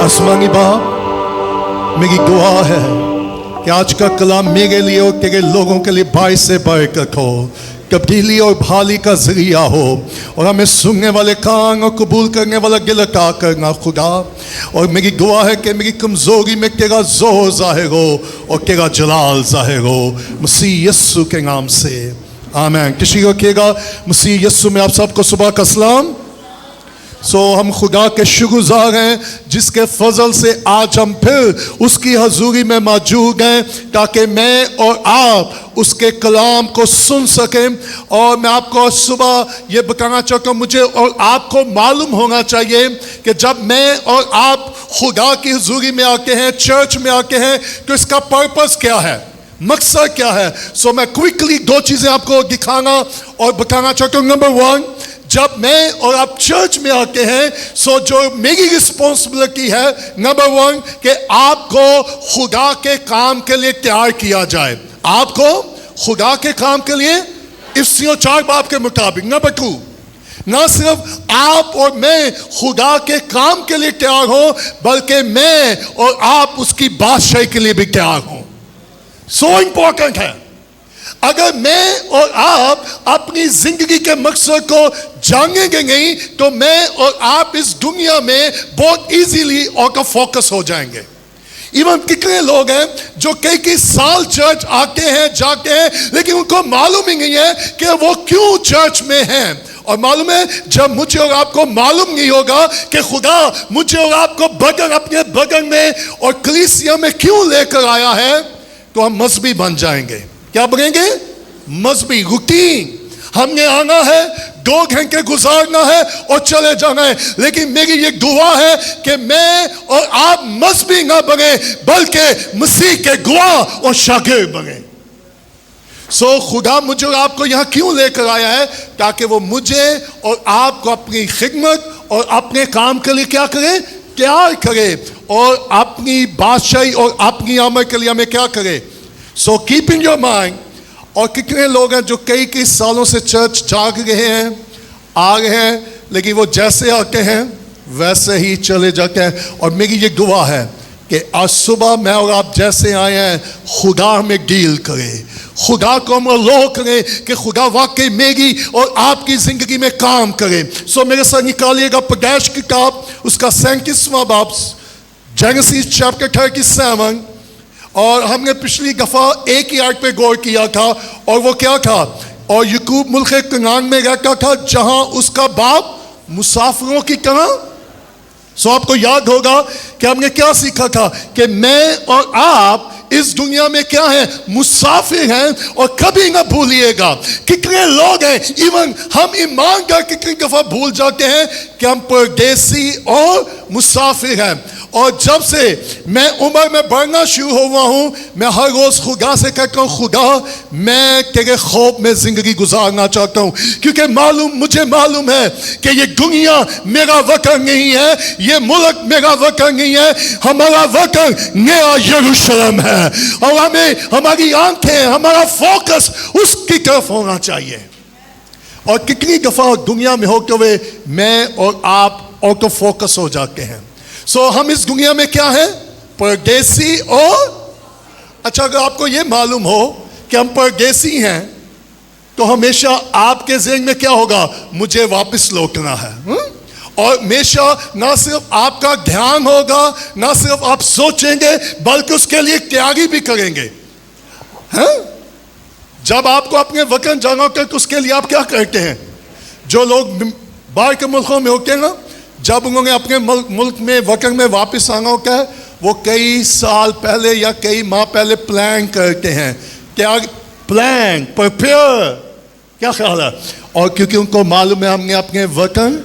आसमानी बाप, मेरी दुआ है कि आज का कलाम मेरे लिए और तेरे लोगों के लिए बाइस से बरकत हो, तब्दीली और भाली का जरिया हो, और हमें सुनने वाले कान और कबूल करने वाला दिल अता करना खुदा। और मेरी दुआ है कि मेरी कमजोरी में तेरा जोर जाहिर हो और तेरा जलाल जाहिर हो, मसीह यस्सु के नाम से आमीन। किसी को कहेगा मसीह यस्सु में आप सबको सुबह का सलाम। हम खुदा के शुक्रगुजार हैं जिसके फजल से आज हम फिर उसकी हजूरी में मौजूद हैं, ताकि मैं और आप उसके कलाम को सुन सकें। और मैं आपको सुबह ये बताना चाहता हूँ, मुझे और आपको मालूम होना चाहिए कि जब मैं और आप खुदा की हजूरी में आते हैं, चर्च में आते हैं, तो इसका पर्पस क्या है, मकसद क्या है। मैं क्विकली दो चीज़ें आपको दिखाना और बताना चाहता हूँ। नंबर वन, जब मैं और आप चर्च में आते हैं, जो मेरी रिस्पॉन्सिबिलिटी है, नंबर वन, कि आपको खुदा के काम के लिए तैयार किया जाए। आपको खुदा के काम के लिए इफ्सियों 4 बाब के मुताबिक। नंबर टू, ना सिर्फ आप और मैं खुदा के काम के लिए तैयार हो, बल्कि मैं और आप उसकी बादशाही के लिए भी तैयार हो। सो इंपॉर्टेंट है। अगर मैं और आप अपनी जिंदगी के मकसद को जानेंगे नहीं, तो मैं और आप इस दुनिया में बहुत इजीली आउट ऑफ फोकस हो जाएंगे। इवन कितने लोग हैं जो कई साल चर्च आते हैं, जाते हैं, लेकिन उनको मालूम ही नहीं है कि वो क्यों चर्च में हैं। और मालूम है, जब मुझे और आपको मालूम नहीं होगा कि खुदा मुझे और आपको बगन अपने बगन में और कलीसिया में क्यों लेकर आया है, तो हम मजहबी बन जाएंगे। क्या बनेंगे? मजहबी। रूटीन, हमने आना है, 2 घंटे गुजारना है और चले जाना है। लेकिन मेरी ये दुआ है कि मैं और आप मजहबी ना बने, बल्कि मसीह के गवाह और शागिर्द बने। खुदा मुझे और आपको यहाँ क्यों लेकर आया है? ताकि वो मुझे और आपको अपनी खिदमत और अपने काम के लिए क्या करे? तैयार करे, और अपनी बादशाही और अपनी आमद के लिए हमें क्या करे? Keep in your mind. और कितने लोग हैं जो कई सालों से चर्च जाग रहे हैं, आ रहे हैं, लेकिन वो जैसे आते हैं वैसे ही चले जाते हैं। और मेरी ये दुआ है कि आज सुबह मैं और आप जैसे आए हैं, खुदा हमें डील करे, खुदा को हम अल्लाह करें कि खुदा वाकई मेरी और आपकी जिंदगी में काम करे। मेरे साथ निकालिएगा पैदाइश किताब, उसका 37वां बाब, जेनेसिस चैप्टर 37। और हमने पिछली दफा एक ही आयत पे गौर किया था, और वो क्या था? और याकूब मुल्क कनान में रहता था, जहां उसका बाप मुसाफिरों की तरह। आपको याद होगा कि हमने क्या सीखा था कि मैं और आप इस दुनिया में क्या है? मुसाफिर हैं। और कभी ना भूलिएगा, कितने लोग हैं, इवन हम ईमानदार कितनी दफा भूल जाते हैं कि हम परदेसी और मुसाफिर हैं। और जब से मैं उम्र में बढ़ना शुरू हुआ हूँ, मैं हर रोज खुदा से कहता हूँ, खुदा मैं तेरे खौफ में जिंदगी गुजारना चाहता हूँ, क्योंकि मुझे मालूम है कि ये दुनिया मेरा वतन नहीं है, ये मुल्क मेरा वतन नहीं है, हमारा वतन नया यरूशलेम है। और हमें हमारी आंखें, हमारा फोकस उसकी तरफ होना चाहिए। और कितनी दफा दुनिया में होते हुए मैं और आप आउट ऑफ फोकस हो जाते हैं। हम इस दुनिया में क्या है? परदेसी। और अच्छा, अगर आपको ये मालूम हो कि हम परदेसी हैं, तो हमेशा आपके ज़हन में क्या होगा? मुझे वापस लौटना है। और हमेशा ना सिर्फ आपका ध्यान होगा, ना सिर्फ आप सोचेंगे, बल्कि उसके लिए तैयारी भी करेंगे। जब आपको अपने वतन जाना होता है, तो उसके लिए आप क्या करते हैं? जो लोग बाहर के मुल्कों में होते हैं ना, जब उन्होंने अपने मुल्क में वतन में वापस आना होता है, वो कई साल पहले या कई माह पहले प्लान करते हैं। क्या प्लान? प्रिपेयर। क्या ख्याल है? और क्योंकि उनको मालूम है हमने अपने वतन,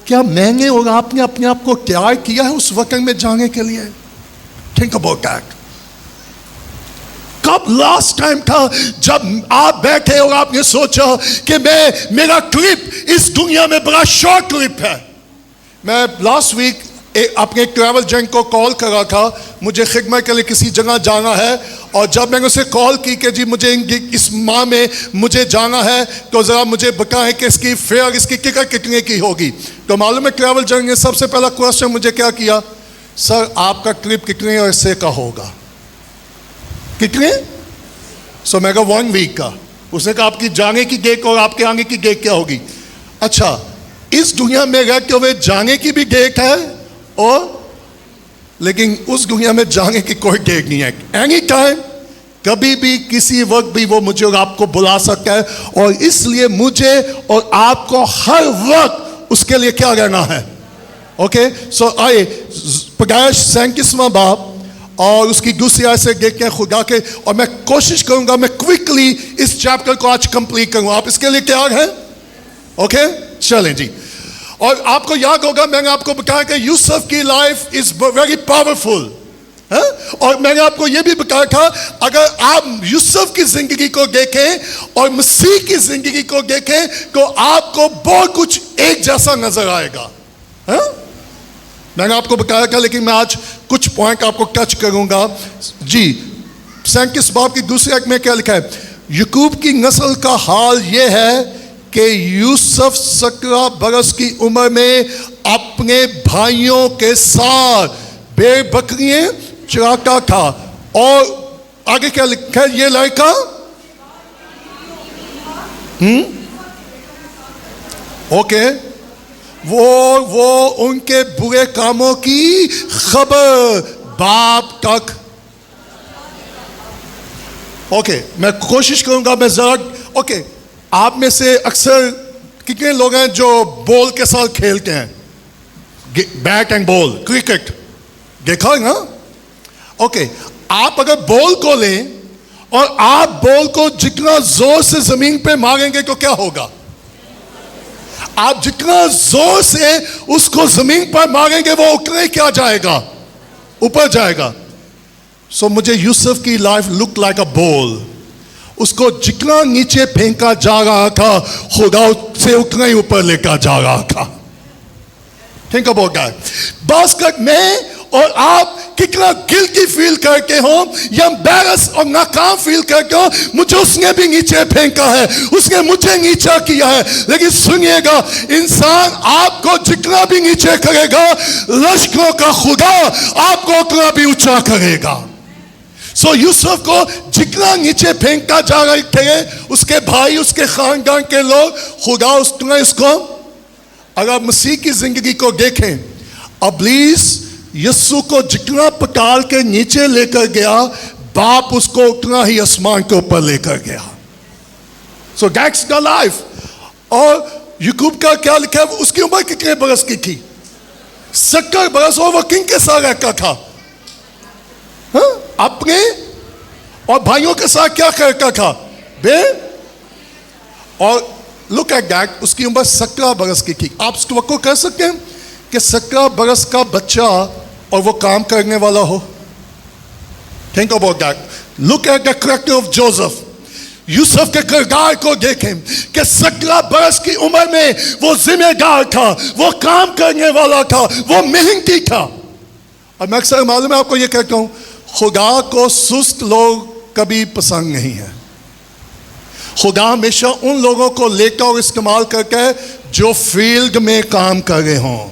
क्या मैंने और आपने अपने आप को तैयार किया है उस वतन में जाने के लिए? Think about that. कब लास्ट टाइम था जब आप बैठे और आपने सोचा कि मेरा ट्रिप इस दुनिया में बड़ा शॉर्ट ट्रिप है? मैं लास्ट वीक अपने ट्रैवल एजेंट को कॉल करा था, मुझे खिदमत के लिए किसी जगह जाना है, और जब मैंने उसे कॉल की कि जी मुझे इस माह में मुझे जाना है, तो ज़रा मुझे बताएं कि इसकी फेयर, इसकी टिकट कितने की होगी। तो मालूम है ट्रैवल एजेंट ने सबसे पहला क्वेश्चन मुझे क्या किया, सर आपका ट्रिप कितने अरसे का होगा? कितने? सो मैं कहा 1 वीक का। उसने कहा आपकी जाने की डेट और आपके आने की डेट क्या होगी? अच्छा, इस दुनिया में रहते हुए जाने की भी डेट है, और लेकिन उस दुनिया में जाने की कोई डेट नहीं है। एनी टाइम, कभी भी, किसी वक्त भी वो मुझे और आपको बुला सकता है, और इसलिए मुझे और आपको हर वक्त उसके लिए क्या रहना है? ओके, सो आइए पैदाइश 37वां बाब और उसकी दूसरी आयत से देखते हैं खुदा के, और मैं कोशिश करूंगा मैं क्विकली इस चैप्टर को आज कंप्लीट करूंगा। आप इसके लिए तैयार हैं? ओके, चलें जी। और आपको याद होगा मैंने आपको बताया कि यूसुफ की लाइफ इज वेरी पावरफुल, और मैंने आपको यह भी बताया था अगर आप यूसुफ की जिंदगी को देखें और मसीह की जिंदगी को देखें तो आपको बहुत कुछ एक जैसा नजर आएगा। मैंने आपको बताया था, लेकिन मैं आज कुछ पॉइंट आपको टच करूंगा जी। 37 बाब की दूसरी आयत में क्या लिखा है? याकूब की नस्ल का हाल यह है कि यूसुफ 17 बरस की उम्र में अपने भाइयों के साथ भेड़ बकरियां चराता था। और आगे क्या लिखा है? ये लड़का ओके, वो उनके बुरे कामों की खबर बाप तक। ओके, मैं कोशिश करूंगा मैं जरा ओके, आप में से अक्सर कितने लोग हैं जो बॉल के साथ खेलते हैं? बैट एंड बॉल, क्रिकेट देखा है ना? ओके, आप अगर बॉल को लें और आप बॉल को जितना जोर से जमीन पे मारेंगे तो क्या होगा? आप जितना जोर से उसको जमीन पर मारेंगे वो उतना ही क्या जाएगा? ऊपर जाएगा। सो मुझे यूसुफ की life look like a ball. उसको जितना नीचे फेंका जा रहा था खुदा से उतना ही ऊपर लेकर जा रहा था। Think about that. बास्केट में और आप कितना गिल्टी फील करते हो या एम्बैरस और नाकाम फील करते हो, मुझे उसने भी नीचे फेंका है, उसने मुझे नीचा किया है। लेकिन सुनिएगा, इंसान आपको जितना भी नीचे करेगा, लश्करों का खुदा आपको उतना भी ऊंचा करेगा। सो यूसुफ को जितना नीचे फेंकता जा रहे थे उसके भाई, उसके खानदान के लोग, खुदा उतना इसको, अगर मसीह की जिंदगी को देखें, इब्लीस यीशु को जितना पटाल के नीचे लेकर गया, बाप उसको उतना ही आसमान के ऊपर लेकर गया। So that's the life. और याकूब का क्या लिखा है? उसकी उम्र कितने बरस की थी? 70 बरस। और वो किन के साथ रहता था? अपने और भाइयों के साथ क्या करता था? और लुक एट दैट, उसकी उम्र 17 बरस की थी। आप तवक्को कर सकते हैं कि 17 बरस का बच्चा और वो काम करने वाला हो? Think about that. Look at the character of Joseph. Yusuf के किरदार को देखें कि 17 बरस की उम्र में वो जिम्मेदार था, वो काम करने वाला था, वो मेहनती था। और मैं अक्सर मालूम है आपको ये कहता हूं, खुदा को सुस्त लोग कभी पसंद नहीं है। खुदा हमेशा उन लोगों को लेकर और इस्तेमाल करके है जो फील्ड में काम कर रहे हों।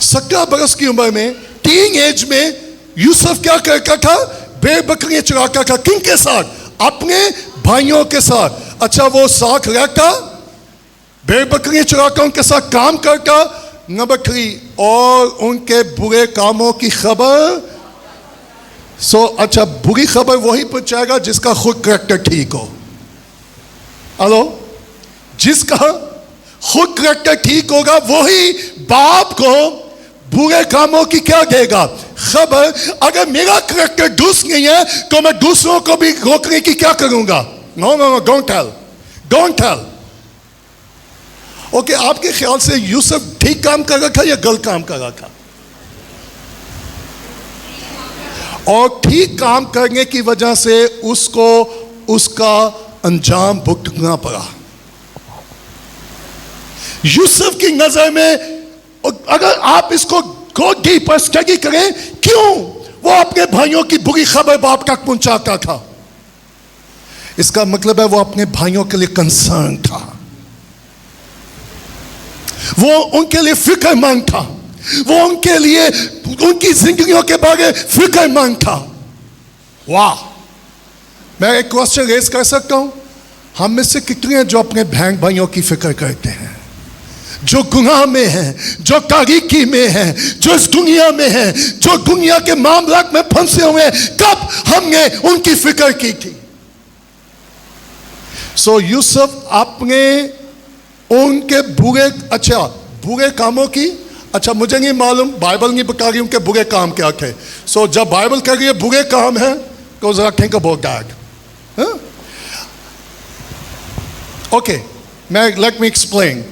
17 बरस की उम्र में, टीन एज में यूसुफ क्या करता था? भेड़ बकरियां चराता था। किन के साथ? अपने भाइयों के साथ। अच्छा, वो साथ रहता, भेड़ बकरियां चराता, उनके साथ काम करता। नंबर 3, और उनके बुरे कामों की खबर। अच्छा, बुरी खबर वही पहुंचाएगा जिसका खुद करैक्टर ठीक हो। हेलो, जिसका खुद करैक्टर ठीक होगा वही बाप को बुरे कामों की क्या देगा? खबर। अगर मेरा करैक्टर दुरुस्त नहीं है तो मैं दूसरों को भी रोकने की क्या करूंगा? No no no, don't tell, don't tell. Okay, आपके ख्याल से यूसुफ ठीक काम कर रहा था या गलत काम कर रहा था? और ठीक काम करने की वजह से उसको उसका अंजाम भुगतना पड़ा। यूसुफ की नजर में अगर आप इसको गो डीपर स्टडी करें, क्यों वो अपने भाइयों की बुरी खबर बाप तक पहुंचाता था। इसका मतलब है वो अपने भाइयों के लिए कंसर्न था, वो उनके लिए फिक्रमंद था, वो उनके लिए उनकी जिंदगियों के बारे में फिक्रमंद था। वाह! मैं एक क्वेश्चन रेज कर सकता हूं, हम में से कितने हैं जो अपने बहन भाइयों की फिक्र करते हैं, जो गुनाह में हैं, जो तारीकी में हैं, जो इस दुनिया में हैं, जो दुनिया के मामला में फंसे हुए हैं? कब हमने उनकी फिक्र की थी? सो यूसुफ अपने उनके बुरे कामों की, अच्छा मुझे नहीं मालूम, बाइबल नहीं बता रही उनके बुरे काम क्या थे। सो जब बाइबल कह रही है बुरे काम है तो जरा think about that. Okay, let me explain.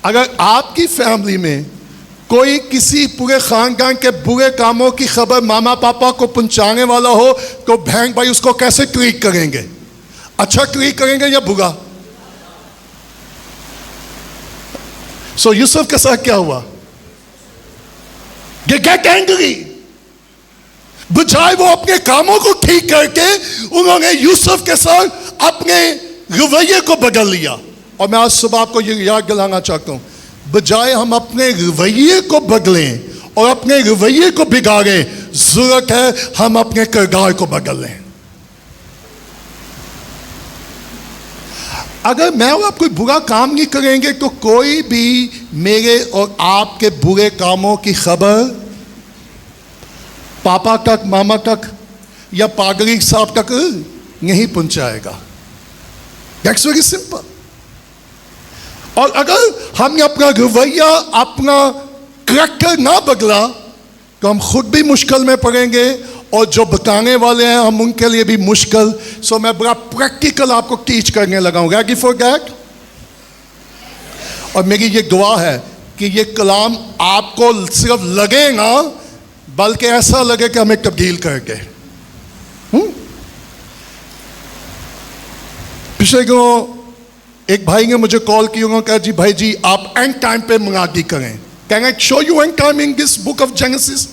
अगर आपकी फैमिली में कोई किसी पूरे खानदान के बुरे कामों की खबर मामा पापा को पहुंचाने वाला हो तो बहन भाई उसको कैसे ट्रीट करेंगे? अच्छा ट्रीट करेंगे या बुरा? सो यूसुफ के साथ क्या हुआ? They get angry। बजाय वो अपने कामों को ठीक करके उन्होंने यूसुफ के साथ अपने रवैये को बदल लिया। और मैं आज सुबह आपको ये याद दिलाना चाहता हूं, बजाय हम अपने रवैये को बदलें और अपने रवैये को बिगाड़ें, जरूरत है हम अपने किरदार को बदल लें। अगर मैं और आप कोई बुरा काम नहीं करेंगे तो कोई भी मेरे और आपके बुरे कामों की खबर पापा तक, मामा तक या पादरी साहब तक नहीं पहुंचाएगा। That's very simple. और अगर हमने अपना रवैया, अपना करैक्टर ना बदला तो हम खुद भी मुश्किल में पड़ेंगे और जो बताने वाले हैं हम उनके लिए भी मुश्किल। सो मैं बड़ा प्रैक्टिकल आपको टीच करने लगा हूं। Ready for that? और मेरी ये दुआ है कि ये कलाम आपको सिर्फ लगे ना, बल्कि ऐसा लगे कि हमें तब्दील करके। पिछले दिनों एक भाई ने मुझे कॉल किया, उन्होंने कहा जी भाई जी आप एंड टाइम पे मुनादी करें। Can I show you and time in this book of genesis?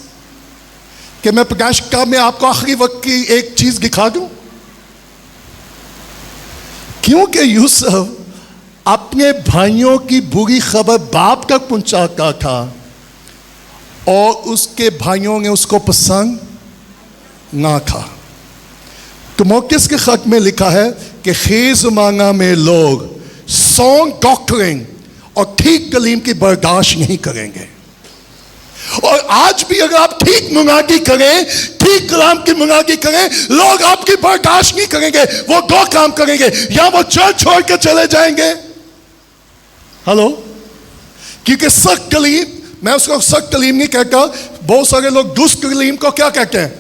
कि मैं प्रकाश का में आपको आखिरी वक्त की एक चीज दिखा दूं? क्योंकि यूसुफ अपने भाइयों की बुरी खबर बाप तक पहुंचाता था और उसके भाइयों ने उसको पसंद ना था। तो मौकिस के खत में लिखा है कि खेज मांगा में लोग सॉन्ग डॉक्टरिंग और ठीक कलीम की बर्दाश्त नहीं करेंगे। और आज भी अगर आप ठीक मुनादी करें, ठीक कलाम की मुनादी करें, लोग आपकी बर्दाश्त नहीं करेंगे। वो दो काम करेंगे, या वो चर्च छोड़ के चले जाएंगे। हेलो? क्योंकि सख्त कलीम, मैं उसको सख्त कलीम नहीं कहता, बहुत सारे लोग दुष्ट कलीम को क्या कहते हैं?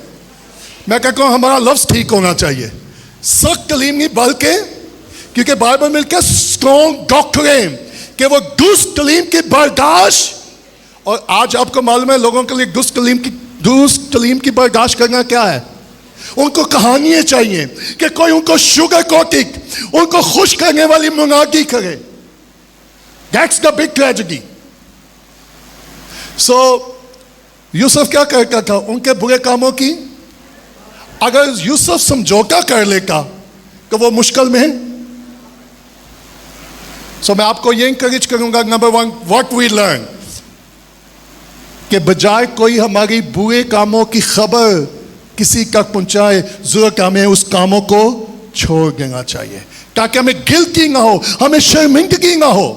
मैं कहता हूं हमारा लफ्ज ठीक होना चाहिए, सख्त कलीम नहीं, बल्कि क्योंकि बाइबल में क्या स्ट्रॉन्ग डॉक्ट्रिन कि वो दुष्ट कलीम की बर्दाश्त। और आज आपको मालूम है लोगों के लिए दुष्ट कलीम की बर्दाश्त करना क्या है? उनको कहानियां चाहिए कि कोई उनको शुगर कोटिंग, उनको खुश करने वाली मुनादी करे। That's the big tragedy. So Yusuf क्या करता था उनके बुरे कामों की? अगर यूसुफ समझौता कर लेता तो वो मुश्किल में है। सो मैं आपको ये इंकरेज करूंगा, number one, what we learn, कि बजाय कोई हमारी बुरे कामों की खबर किसी तक पहुंचाए, जरूरत हमें उस कामों को छोड़ देना चाहिए ताकि हमें गिल्टी ना हो, हमें शर्मिंदगी ना हो।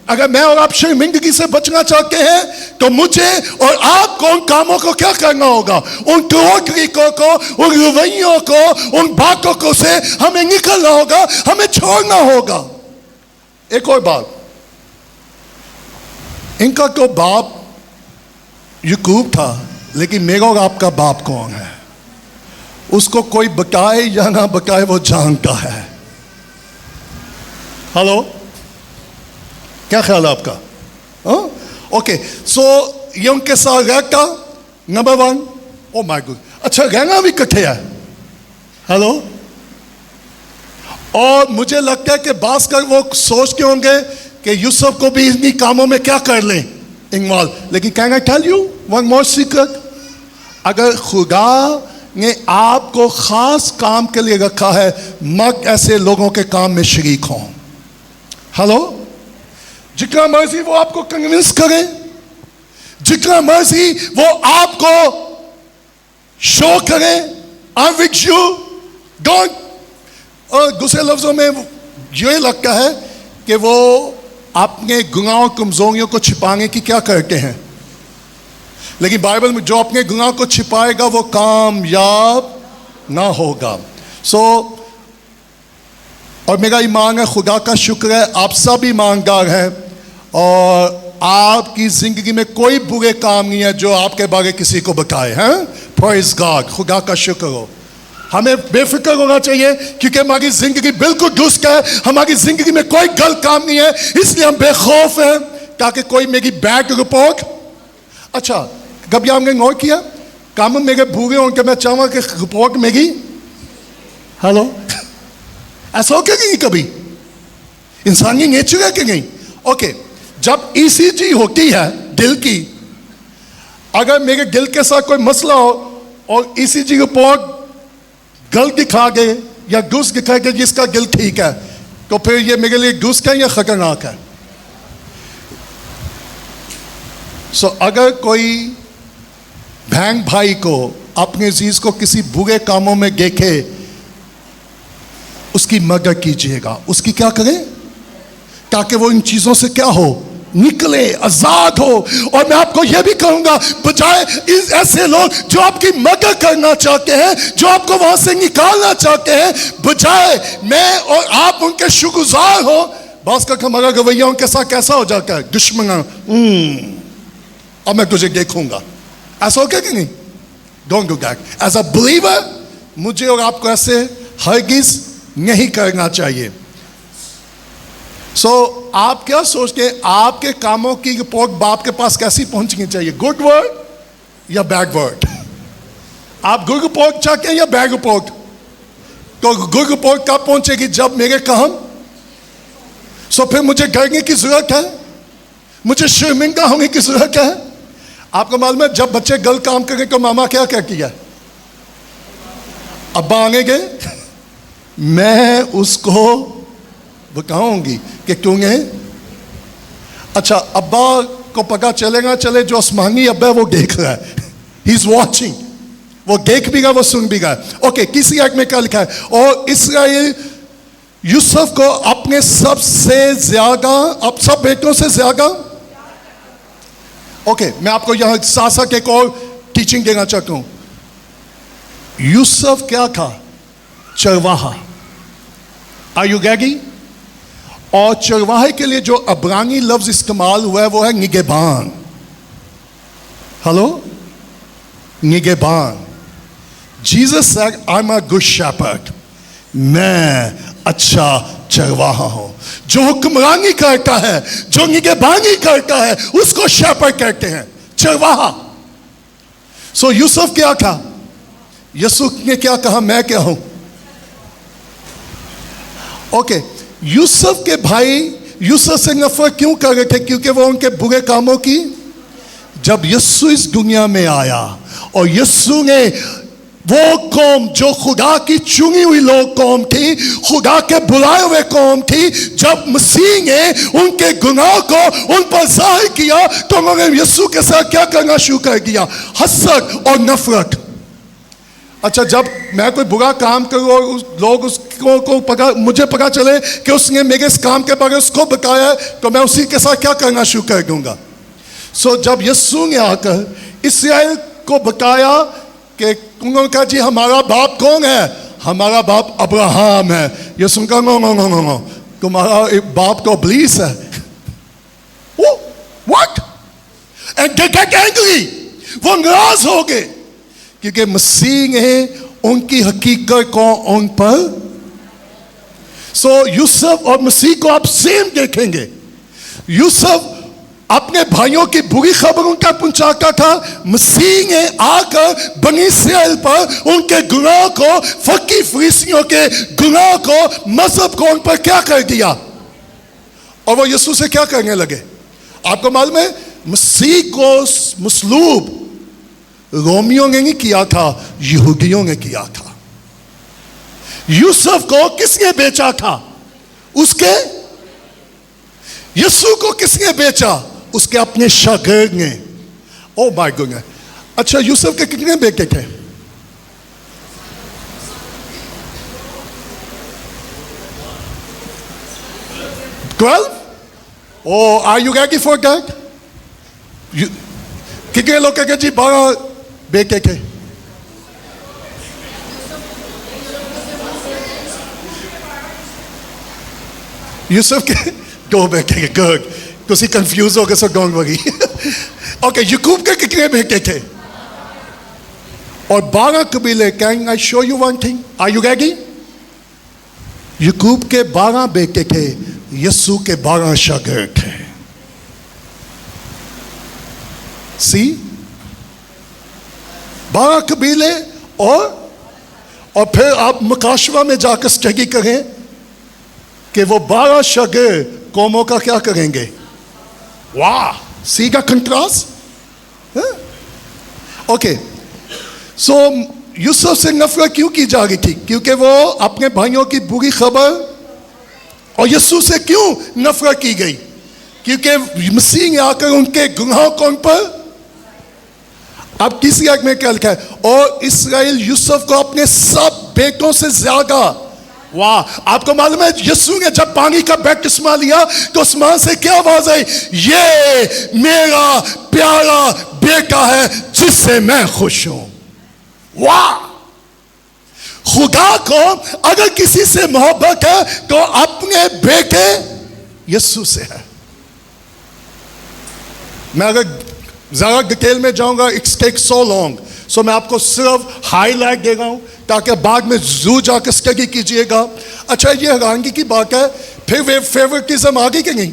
अगर मैं और आप शर्मिंदगी से बचना चाहते हैं तो मुझे और आपको उन कामों को क्या करना होगा? उन तरीकों को, उन रवैयों को, उन बातों को से हमें निकलना होगा, हमें छोड़ना होगा। एक और बात, इनका तो बाप याकूब था, लेकिन मेरा और आपका बाप कौन है? उसको कोई बताए या ना बताए वो जानता है। हेलो, क्या ख्याल है आपका? ओके, सो ये उनके साथ रहता number one. Oh my God, अच्छा रहना भी कठे है। हेलो, और मुझे लगता है कि बास कर वो सोचते होंगे कि यूसुफ को भी इन्हीं कामों में क्या कर लें, इन्वॉल्व। लेकिन can I tell you one more secret? अगर खुदा ने आपको खास काम के लिए रखा है, मत ऐसे लोगों के काम में शरीक हों। हेलो, जितना मर्जी वो आपको कन्विंस करे, जितना मर्जी वो आपको शो करे, आई विद यू डोंट। और दूसरे लफ्जों में ये लगता है कि वो अपने गुनाहों कमजोरियों को छिपाने की क्या करते हैं, लेकिन बाइबल में जो अपने गुनाह को छिपाएगा वो कामयाब ना होगा। और मेरा ईमान है, खुदा का शुक्र है, आप सब ईमानदार हैं और आपकी जिंदगी में कोई बुरे काम नहीं है जो आपके बारे किसी को बताए हैं। प्रेज़ गॉड, खुदा का शुक्र हो। हमें बेफिक्र होना चाहिए क्योंकि हमारी जिंदगी बिल्कुल दुरुस्त है, हमारी जिंदगी में कोई गलत काम नहीं है, इसलिए हम बेखौफ हैं ताकि कोई मेरी बैड रिपोर्ट। अच्छा, कभी आपने नोट किया काम मेरे बुरे होंगे, मैं चाहूँगा कि रिपोर्ट मेरी हेलो ऐसा हो क्या नहीं, कभी इंसानी नेचर है कि नहीं? ओके, जब ईसीजी होती है दिल की, अगर मेरे दिल के साथ कोई मसला हो और ईसीजी रिपोर्ट गलत दिखा गए या दुरुस्त दिखा गए जिसका दिल ठीक है, तो फिर ये मेरे लिए दुरुस्त है या खतरनाक है? अगर कोई बहन भाई को, अपने अजीज को किसी बुरे कामों में देखे, उसकी मदद कीजिएगा, उसकी क्या करें ताकि वो इन चीजों से क्या हो, निकले, आजाद हो। और मैं आपको यह भी कहूंगा, बजाय इस ऐसे लोग जो आपकी मदद करना चाहते हैं, जो आपको वहां से निकालना चाहते हैं, बजाय मैं और आप उनके शुक्रगुजार हो, बस का हमारा रवैया उनके साथ कैसा हो जाता है, दुश्मन। अब मैं तुझे देखूंगा, ऐसा हो क्या कि नहीं? Don't do that. As a believer मुझे और आपको ऐसे हरगिज नहीं करना चाहिए। आप क्या सोचते हैं, आपके कामों की रिपोर्ट बाप के पास कैसी पहुंचनी चाहिए, गुड वर्ड या बैड वर्ड? आप गुड रिपोर्ट चाहते हैं या बैड रिपोर्ट? तो गुड रिपोर्ट कब पहुंचेगी, जब मेरे काम। फिर मुझे डरने की जरूरत है, मुझे शर्मिंदा होने की जरूरत है? आपको मालूम है, जब बच्चे गलत काम करें तो मामा क्या कहती है, अब्बा आने गए, मैं उसको बताऊंगी कि क्यों है। अच्छा, अब्बा को पता चलेगा, चले जो आसमानी अब्बा है वो देख रहा है, ही इज वॉचिंग, वो देख भी रहा, वो सुन भी रहा। ओके, किसी आयत में क्या लिखा है, और इस्राएल यूसुफ को अपने सबसे ज्यादा, अब सब बेटों से ज्यादा। ओके, मैं आपको यहां साथ साथ एक और टीचिंग देना चाहता हूं। यूसुफ क्या था, चरवाहा। आर यू गैगी? और चरवाहे के लिए जो अब्रानी लफ्ज इस्तेमाल हुआ है वो है निगेबान। हेलो, निगेबान। Jesus said, I am a good shepherd, मैं अच्छा चरवाहा हूं। जो हुक्मरानी करता है, जो निगेबानी करता है, उसको शेपर्ड कहते हैं, चरवाहा। यूसुफ क्या था, यूसुफ ने क्या कहा, मैं क्या हूं? ओके, यूसुफ के भाई यूसुफ से नफरत क्यों कर रहे थे? क्योंकि वो उनके बुरे कामों की। जब यीशु इस दुनिया में आया और यीशु ने वो कौम जो खुदा की चुनी हुई लोग कौम थी, खुदा के बुलाए हुए कौम थी, जब मसीह ने उनके गुनाह को उन पर जाहिर किया तो उन्होंने यीशु के साथ क्या करना शुरू कर दिया, हसद और नफरत। अच्छा, जब मैं कोई बुरा काम करूँ और लोग उसको मुझे पता चले कि उसने मेरे इस काम के बारे में उसको बताया, तो मैं उसी के साथ क्या करना शुरू कर दूंगा। जब यीशु ने आकर इस्राएल को बताया कि उन्होंने कहा, जी हमारा बाप कौन है? हमारा बाप अब्राहम है। यीशु कहा, no no no no no, तुम्हारा बाप तो इब्लीस है। What? And they get angry, वो नाराज हो गए क्योंकि मसीह ने उनकी हकीकत को उन पर। यूसुफ और मसीह को आप सेम देखेंगे। यूसुफ अपने भाइयों की बुरी खबरों का पहुंचाता था, मसीह ने आकर बनी इस्राएल पर उनके गुनाह को, फकी फरीसियों के गुनाह को, मजहब को उन पर क्या कर दिया, और वो यीशु से क्या करने लगे। आपको मालूम है, मसीह को मसलूब रोमियों ने नहीं किया था, यहूदियों ने किया था। यूसुफ को किसने बेचा था? उसके यीशु को किसने बेचा? उसके अपने शागिर्द ने। Oh my God. अच्छा, यूसुफ के कितने बेटे थे? 12? Oh, are you ready for that? कितने लोग कहेंगे जी 12 बेटे थे? यूसुफ के 2 बेटे थे। गुड, तुसी कंफ्यूज हो गए, so don't worry. Okay, Yakub के कितने बेटे थे? और 12 कबीले। Can I show you one thing? Are you ready? Yakub के 12 बेटे थे, यीशु के 12 शागिर्द थे। सी, 12 कबीले। और फिर आप मुकाशवा में जाकर स्टडी करें कि वो 12 शागिर्द कौमों का क्या करेंगे। वाह, सी का कंट्रास्ट। ओके, सो यूसुफ से नफरत क्यों की जा रही थी? क्योंकि वो अपने भाइयों की बुरी खबर। और यीशु से क्यों नफरत की गई? क्योंकि मसीह ने आकर उनके गुनाहों को उन पर। अब किसी आयत में क्या लिखा है? और इस्राएल यूसुफ को अपने सब बेटों से ज्यादा। वाह, आपको मालूम है यीशु ने जब पानी का बपतिस्मा लिया तो आसमान से क्या आवाज आई? ये मेरा प्यारा बेटा है जिससे मैं खुश हूं। वाह, खुदा को अगर किसी से मोहब्बत है तो अपने बेटे यीशु से है। मैं अगर ज़रा डिटेल में जाऊंगा, इट्स टेक सो लॉन्ग, सो मैं आपको सिर्फ हाईलाइट दे रहा हूं ताकि बाद में जरूर जाकर स्टडी कीजिएगा। अच्छा, ये हैरानगी की बात है, फिर वे फेवरेटिज्म आ गई कि नहीं?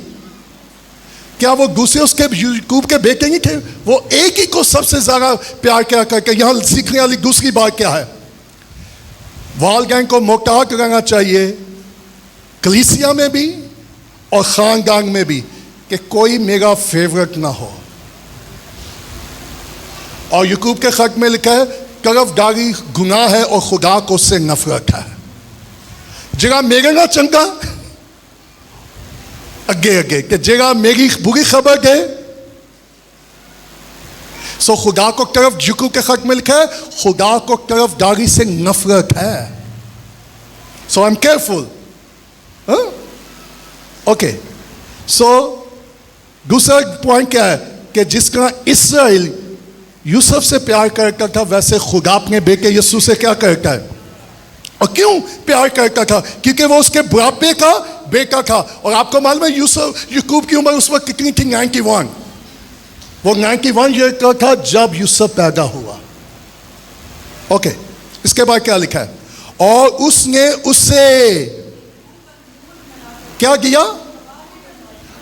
क्या वो दूसरे उसके याकूब के बेटे नहीं थे? वो एक ही को सबसे ज्यादा प्यार क्या करके। यहां सीखने वाली दूसरी बात क्या है? वालिदैन को मोहतात रहना चाहिए, कलीसिया में भी और खानदान में भी, कि कोई मेरा फेवरेट ना हो। और याकूब के खत में लिखा है तरफदारी गुनाह है और खुदा को उससे नफरत है। जरा मेरे ना चंगा अगे अगे कि जरा मेरी बुरी खबर दे। सो खुदा को तरफ, याकूब के खत में लिखा है खुदा को तरफदारी से नफरत है। सो आई एम केयरफुल। ओके, सो दूसरा पॉइंट क्या है कि जिसका इस्राएल यूसुफ से प्यार करता था, वैसे खुदा अपने बेटे यीशु से क्या करता है? और क्यों प्यार करता था? क्योंकि वो उसके बुढ़ापे का बेटा था। और आपको मालूम है याकूब की उम्र उस वक्त कितनी थी? 91। वो 91 ईयर का था जब यूसुफ पैदा हुआ। ओके, इसके बाद क्या लिखा है? और उसने उससे क्या किया?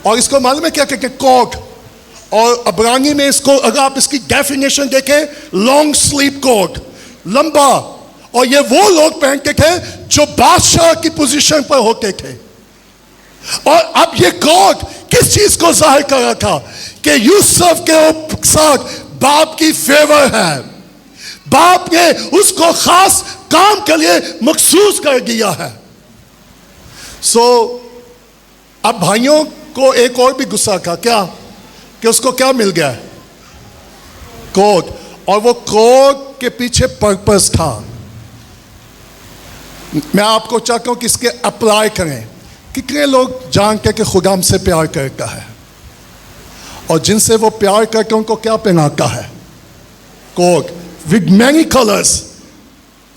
और इसको मालूम है क्या कहते हैं? कोट। और अब्रानी में इसको अगर आप इसकी डेफिनेशन देखें, लॉन्ग स्लीप कोट, लंबा। और ये वो लोग पहनते थे जो बादशाह की पोजीशन पर होते थे। और अब ये कोट किस चीज को जाहिर कर रहा था? कि यूसुफ के साथ बाप की फेवर है, बाप ने उसको खास काम के लिए मखसूस कर दिया है। सो अब भाइयों को एक और भी गुस्सा था, क्या? कि उसको क्या मिल गया? कोट। और वो कोट के पीछे पर्पस था। मैं आपको चाहता हूं कि इसके अप्लाई करें। कितने लोग जानते कि खुदा हमसे प्यार करता है और जिनसे वो प्यार करते उनको क्या पहनाता है? Coat with many colours,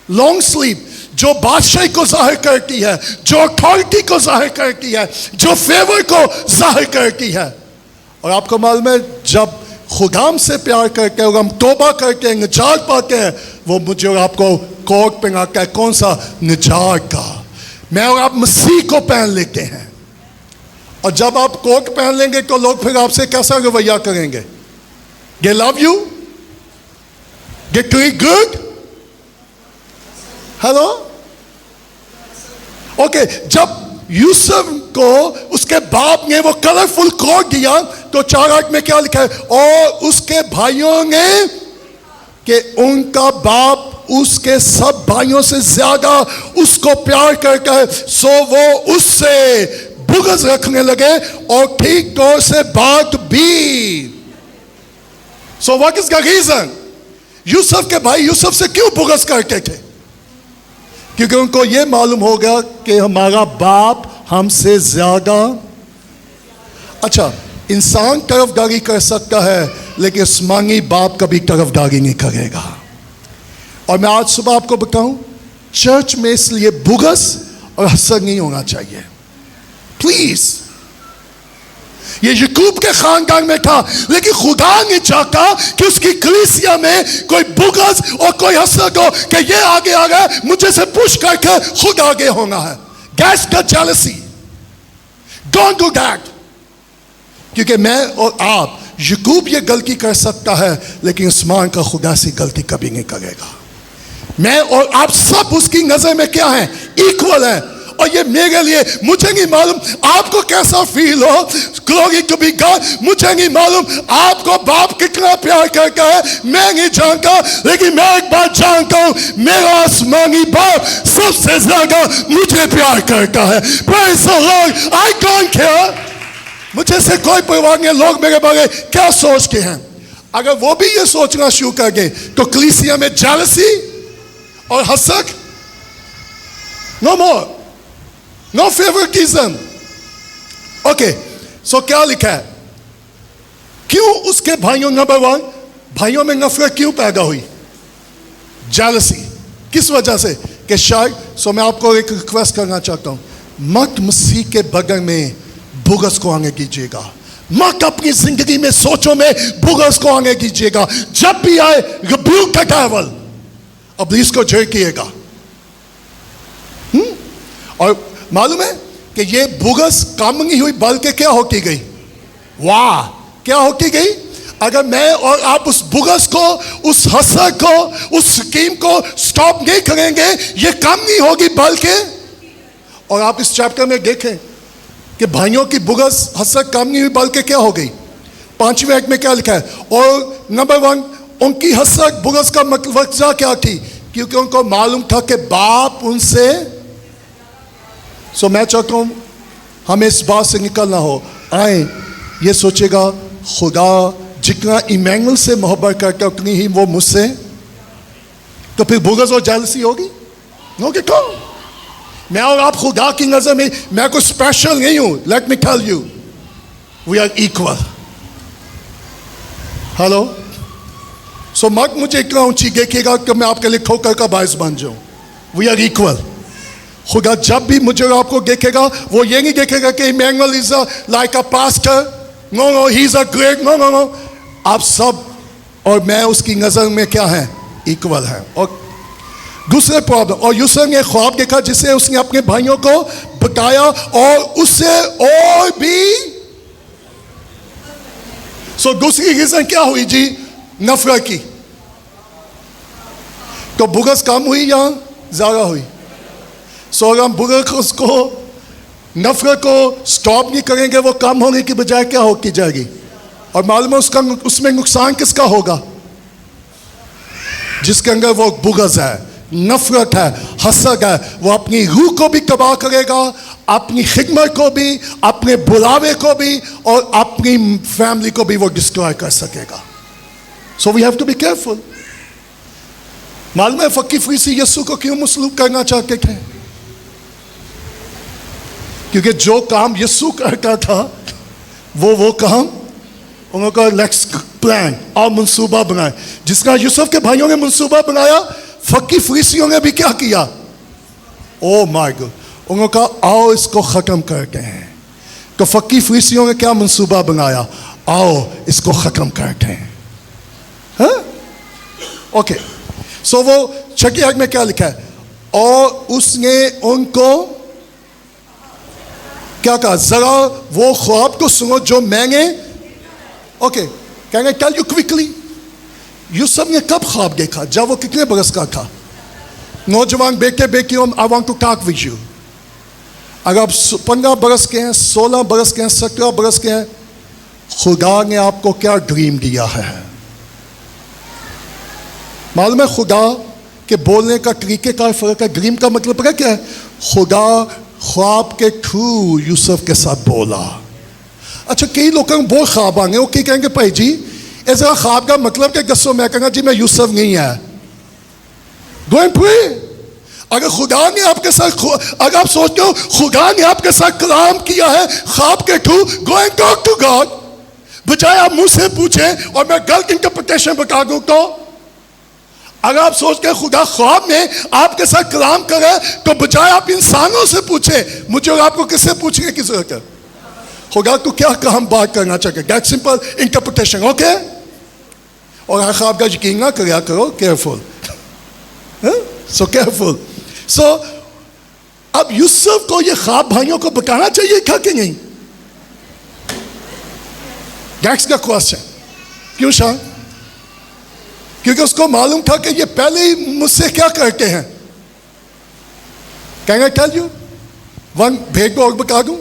long sleeve, जो बादशाही को जाहिर करती है, जो अथॉरिटी को जाहिर करती है, जो फेवर को जाहिर करती है। और आपको मालूम है जब खुदाम से प्यार करते हैं और हम तौबा करते हैं, निजात पाते हैं, वो मुझे और आपको कोट पहनाता है। कौन सा? निजात का। मैं और आप मसीह को पहन लेते हैं। और जब आप कोट पहन लेंगे तो लोग फिर आपसे कैसा रवैया करेंगे? They love you? They treat good? Hello? Okay, जब यूसुफ को उसके बाप ने वो कलरफुल कोट दिया तो 4 में क्या लिखा है? और उसके भाइयों ने कि उनका बाप उसके सब भाइयों से ज्यादा उसको प्यार करता है, सो वो उससे बुग़्ज़ रखने लगे और ठीक तौर से बात भी। So what is the reason? यूसुफ के भाई यूसुफ से क्यों बुग़्ज़ करते थे? क्योंकि उनको यह मालूम होगा कि हमारा बाप हमसे ज्यादा। अच्छा, इंसान तरफदारी कर सकता है लेकिन आसमानी बाप कभी तरफदारी नहीं करेगा। और मैं आज सुबह आपको बताऊं, चर्च में इसलिए बुग़्ज़ और हसद नहीं होना चाहिए, प्लीज। ये याकूब के खानदान में था, लेकिन खुदा नहीं चाहता कि उसकी कलीसिया में कोई बुग़्ज़ और कोई हसद हो कि ये आगे आ गया, मुझे से पुश करके खुद आगे होना है। गैस का जेलसी, डोंट डू दैट। क्योंकि मैं और आप, याकूब ये गलती कर सकता है लेकिन आसमान का खुदा से गलती कभी नहीं करेगा। मैं और आप सब उसकी नजर में क्या है? इक्वल है। और ये मेरे लिए, मुझे नहीं मालूम आपको कैसा फील हो, ग्लोरी टू बी गॉड, मुझे नहीं मालूम आपको बाप कितना प्यार करता है, मैं नहीं जानता, लेकिन मैं एक बात जानता हूं, मेरा आसमानी बाप सबसे ज्यादा मुझे प्यार करता है। Praise the Lord, I don't care, मुझे से कोई परवाह नहीं। लोग मेरे बारे में क्या सोचते हैं? अगर वो भी ये सोचना शुरू कर गए तो कलीसिया में जेलसी और हसद, नो मोर, नो फेवरेटिज्म। ओके, सो क्या लिखा है? क्यों उसके भाइयों, नंबर वन, भाइयों में नफरत क्यों पैदा हुई? जेलसी। किस वजह से? कि शायद, सो मैं आपको एक रिक्वेस्ट करना चाहता हूं, मत मसीह के बगल में बुग़्ज़ को आने कीजिएगा, मत अपनी जिंदगी में सोचो में बुग़्ज़ को आने कीजिएगा। जब भी आए, रिब्यूक द डेविल, इब्लीस को झड़किएगा। और मालूम है कि ये बुग़्ज़ कम नहीं हुई बल्कि क्या होती गई? वाह, क्या होती गई? अगर मैं और आप उस बुग़्ज़ को, उस हसद को, उस स्कीम को स्टॉप नहीं करेंगे, ये कम नहीं होगी बल्कि। और आप इस चैप्टर में देखें कि भाइयों की बुग़्ज़ हसद कम नहीं हुई बल्कि क्या हो गई? 5वें आयत में क्या लिखा है? और नंबर वन, उनकी हसद बुग़्ज़ का वजह क्या थी? क्योंकि उनको मालूम था कि बाप उनसे। सो मैं चाहता हूं हमें इस बात से निकलना हो, आए ये सोचेगा खुदा जितना इमैनुअल से मोहब्बत करता है उतनी ही वो मुझसे, तो फिर बुग़्ज़ और जेलसी होगी? नो कि कौन? मैं और आप खुदा की नजर में, मैं कोई स्पेशल नहीं हूं। Let me tell you, we are equal. Hello, so मत मुझे इतना ऊंची देखिएगा कि मैं आपके लिए ठोकर का बायस बन जाऊं। We are equal. खुदा जब भी मुझे और आपको देखेगा, वो ये नहीं देखेगा कि Emmanuel is like a pastor, no no he is a great, no no no, आप सब और मैं उसकी नजर में क्या है? इक्वल है। और दूसरे प्रॉब्लम, और यूसुफ ने ख्वाब देखा जिसे उसने अपने भाइयों को बताया और उससे और भी। सो दूसरी रीजन क्या हुई जी? नफरत की। तो बुग़्ज़ कम हुई या ज्यादा हुई? सो अगर हम बुग़्ज़ को, नफरत को स्टॉप नहीं करेंगे, वो कम होने की बजाय क्या होती जाएगी? और मालूम है उसका, उसमें नुकसान किसका होगा? जिसके अंदर वो बुग़्ज़ है, नफरत है, हसद है, वो अपनी रूह को भी तबाह करेगा, अपनी खिदमत को भी, अपने बुलावे को भी, और अपनी फैमिली को भी वो डिस्ट्रॉय कर सकेगा। So we have to be careful. मालूम है फकीर फरीसी यीशु को क्यों मसलूब करना चाहते थे? क्योंकि जो काम यीशु करता था वो काम उन्होंने लेट्स प्लान और मंसूबा बनाए, जिसका यूसुफ के भाइयों ने मंसूबा बनाया, फकीर फरीसियों ने भी क्या किया? ओ माय गॉड, उन्होंने कहा आओ इसको खत्म करते हैं। तो फकीर फरीसियों ने क्या मंसूबा बनाया? आओ इसको खत्म करते हैं। ओके, सो वो 6 आयत में क्या लिखा है? और उसने उनको क्या कहा? जरा वो ख्वाब को सुनो जो मैंने। Okay, can I tell you quickly, यूसुफ ने कब ख्वाब देखा? जब वो कितने बरस का था? नौजवान बेटे बेटियों, I want to talk with you. अगर आप 15 बरस के हैं, 16 बरस के हैं, 17 बरस के हैं, खुदा ने आपको क्या ड्रीम दिया है? मालूम है खुदा के बोलने का तरीके का फर्क है। ड्रीम का मतलब पता क्या है? खुदा ख्वाब के थ्रू यूसुफ के साथ बोला। अच्छा, कई लोग बहुत ख्वाब आएंगे, वो क्या कहेंगे भाई जी ऐसा ख्वाब का मतलब क्या? गस्सो मैं कहूँगा जी मैं यूसुफ नहीं है। Go and pray. अगर खुदा ने आपके साथ, अगर आप सोचते हो खुदा ने आपके साथ कलाम किया है ख्वाब के through, go and talk to God. बजाय आप मुझसे पूछें और मैं गलत इंटरप्रिटेशन बता दूं तो। अगर आप सोचते हैं खुदा ख्वाब में आपके साथ कलाम करे तो बजाय आप इंसानों से पूछे, मुझे और आपको किससे पूछने की जरूरत है? खुदा तो क्या काम बात करना चाहिए? That simple interpretation, okay? और हर ख्वाब का यकीन ना कराया करो, केयरफुल, सो केयरफुल। सो अब यूसुफ को ये ख्वाब भाइयों को बताना चाहिए क्या कि नहीं? That's the question. क्यों शाह? क्योंकि उसको मालूम था कि ये पहले ही मुझसे क्या करते हैं। Can I tell you one भेद को और बता दूं?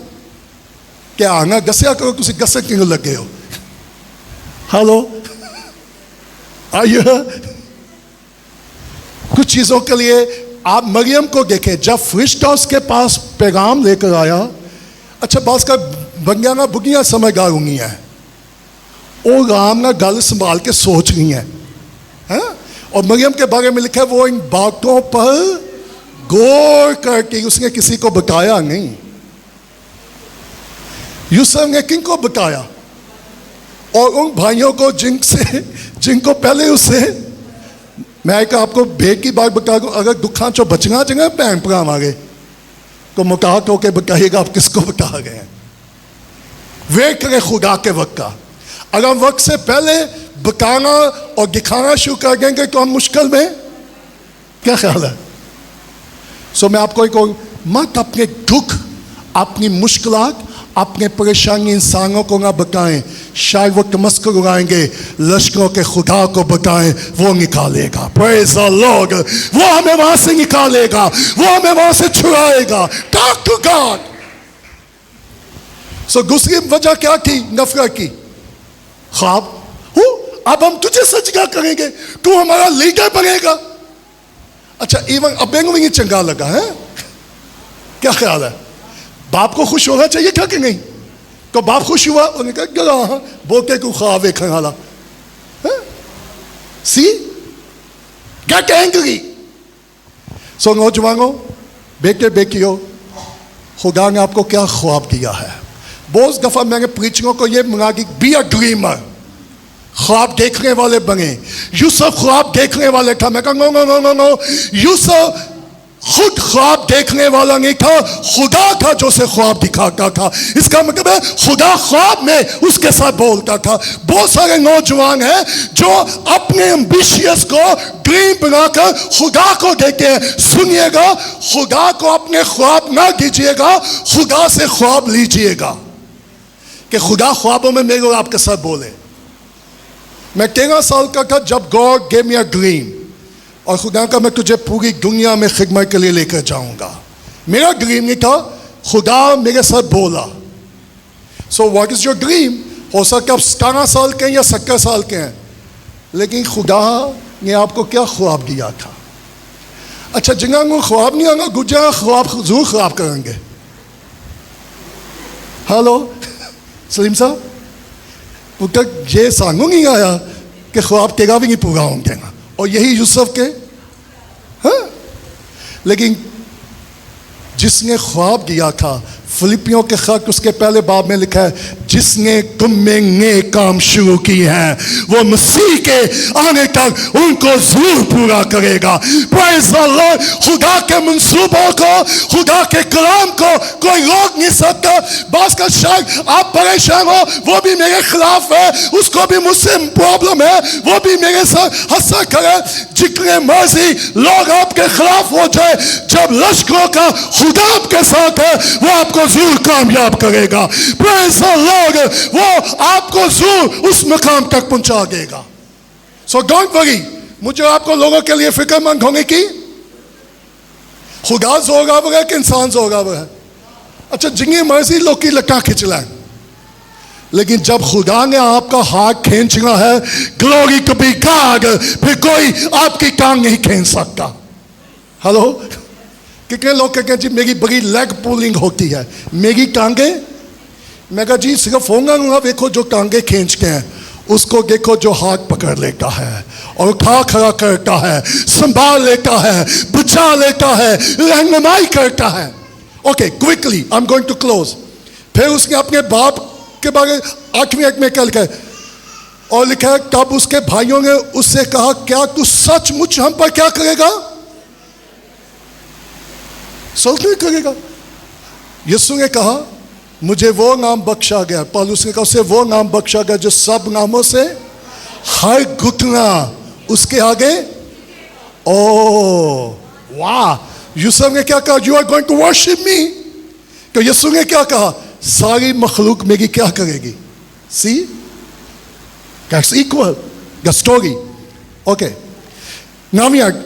क्या आना गस्या करो, तुम गस्से क्यों लग गए हो? हेलो, आइए। कुछ चीजों के लिए आप मरियम को देखें, जब फरिश्ता उसके पास पैगाम लेकर आया, अच्छा बास का बंगिया ना बुगिया समझदार होंगी है, वो राम ना गल संभाल के सोच रही है, और मरियम के बारे में लिखा है वो इन बातों पर गौर करके, उसने किसी को बताया नहीं। यूसुफ ने किन को बताया? और उन भाइयों को जिनको पहले उससे, मैं एक आपको भेद की बात बता दूं, अगर दुखा चो बचना चाहिए भैन भरा आगे तो मुकात होकर बताइएगा आप किसको बता गए हैं। वे करें खुदा के वक्त का। अगर हम वक्त से पहले बताना और दिखाना शुरू कर देंगे तो हम मुश्किल में, क्या ख्याल है? सो मैं आपको एक और, मत अपने दुख, अपनी मुश्किलात, अपने परेशानी इंसानों को ना बताएं, शायद वो तमस्कुर उड़ाएंगे, लश्करों के खुदा को बताएं, वो निकालेगा। Praise the Lord. वो हमें वहां से निकालेगा, वो हमें वहां से छुड़ाएगा। Talk to God. सो दूसरी वजह क्या थी नफरत की? ख्वाब। अब हम तुझे सजगा करेंगे, तू हमारा लीडर बनेगा। अच्छा, इवन अबेंग भी चंगा लगा है, क्या ख्याल है? बाप को खुश होना चाहिए क्या कि नहीं? तो बाप खुश हुआ, उन्होंने कहा बोके को ख्वाब एक वाला, सी गेट एंग्री। सो नौजवानों, बेटे बेटियों, खुदा ने आपको क्या ख्वाब दिया है? बहुत दफा मैंने प्रीचरों को यह मंगा कि बी अ ड्रीमर, ख्वाब देखने वाले बने। यूसुफ ख्वाब देखने वाले था। मैं कहा no no no no no, यूसुफ खुद ख्वाब देखने वाला नहीं था, खुदा था जो उसे ख्वाब दिखाता था। इसका मतलब है खुदा ख्वाब में उसके साथ बोलता था। बहुत सारे नौजवान हैं जो अपने एम्बिशियस को ड्रीम बनाकर खुदा को देते हैं। सुनिएगा, खुदा को अपने ख्वाब ना दीजिएगा, खुदा से ख्वाब लीजिएगा कि खुदा ख्वाबों में मेरे और आपके साथ बोले। मैं 13 साल का था जब God gave me a dream, और खुदा का मैं तुझे पूरी दुनिया में खिदमत के लिए लेकर जाऊंगा। मेरा ड्रीम नहीं था, खुदा मेरे साथ बोला। सो व्हाट इज योर ड्रीम? हो सकता है आप 17 साल के हैं या 70 साल के हैं, लेकिन खुदा ने आपको क्या ख्वाब दिया था? अच्छा, जिन्हें को ख्वाब नहीं आना, गुजरा ख्वाब जरूर ख्वाब करेंगे। हेलो सलीम साहब, ये सांगू नहीं आया कि ख्वाब तेरा भी नहीं पूरा होंगे, और यही यूसुफ के, हाँ? लेकिन जिसने ख्वाब दिया था, फिलिपियों के खत उसके पहले बाब में लिखा है, जिसने तुम में नए काम शुरू किए हैं वो मसीह के आने तक उनको जरूर पूरा करेगा। Praise the Lord. खुदा के मंसूबों को, खुदा के कलाम को कोई रोक नहीं सकता। बास का शायद आप परेशान हो, वो भी मेरे खिलाफ है, उसको भी मुझसे प्रॉब्लम है, वो भी मेरे साथ हंसा करे। जितने मर्जी लोग आपके खिलाफ हो जाए, जब लश्करों का खुदा आपके साथ है, वो आपको जरूर कामयाब करेगा। Praise the Lord. वो आपको जरूर उस मुकाम तक पहुंचा देगा। सो डोंट वरी। मुझे आपको लोगों के लिए फिक्रमंद होने की, खुदा जोरावर है कि इंसान जोरावर है? अच्छा, जिंगी मर्जी लोग की लटा खिंच लाए, लेकिन जब खुदा ने आपका हाथ खींचना है, ग्लोरी टू बी गॉड, फिर कोई आपकी टांग नहीं खींच सकता। हेलो, कितने लोग कहते हैं जी मेरी बड़ी लेग पुलिंग होती है, मेरी टांगे, मैं कहा जी सिर्फ होंगे, देखो जो टांगे खींचते हैं उसको देखो जो हाथ पकड़ लेता है और उठा खड़ा करता है, संभाल लेता है, बचा लेता है, रहनुमाई करता है। Okay, quickly I am going to close. फिर उसने अपने बाप के बारे 8वीं आयत में क्या लिखा है, और लिखा है तब उसके भाइयों ने उससे कहा क्या तू सचमुच हम पर क्या करेगा, सल्ट नहीं करेगा। यीशु ने कहा मुझे वो नाम बख्शा गया, पौलुस ने कहा उसे वो नाम बख्शा गया जो सब नामों से हर घुटना उसके आगे। ओ वाह, यूसुफ ने क्या कहा, you are going to worship me. तो यीशु ने क्या कहा, सारी मखलूक मेरी क्या करेगी। See that's equal the story. Okay, 9वीं आयत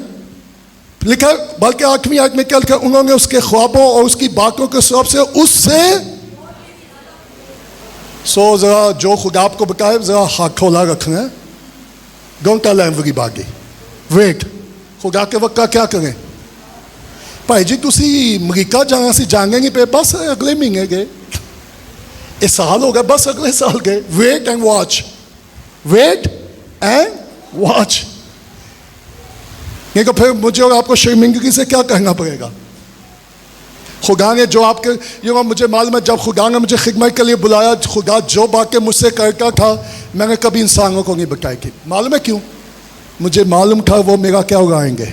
लिखा, बल्कि 8वीं आयत में क्या लिखा, उन्होंने उसके ख्वाबों और उसकी बातों के सबब से उससे जरा जो खुदा आपको बताए जरा हाथ खोला रखना है। डोंट टेल एवरीबॉडी, वेट, खुदा के वक्त का क्या करें भाई जी, तुसी अमरीका जाना सी जाएंगे पे, बस अगले महीने गए, इस साल हो गया, बस अगले साल गए। Wait and watch, wait and watch. नहीं तो फिर मुझे और आपको शर्मिंदगी से क्या कहना पड़ेगा। खुदा ने जो आपके, ये मुझे मालूम है जब खुदा ने मुझे खिदमत के लिए बुलाया, खुदा जो बातें मुझसे करता था मैंने कभी इंसानों को नहीं बताई थी। मालूम है क्यों, मुझे मालूम था वो मेरा क्या उड़ाएंगे।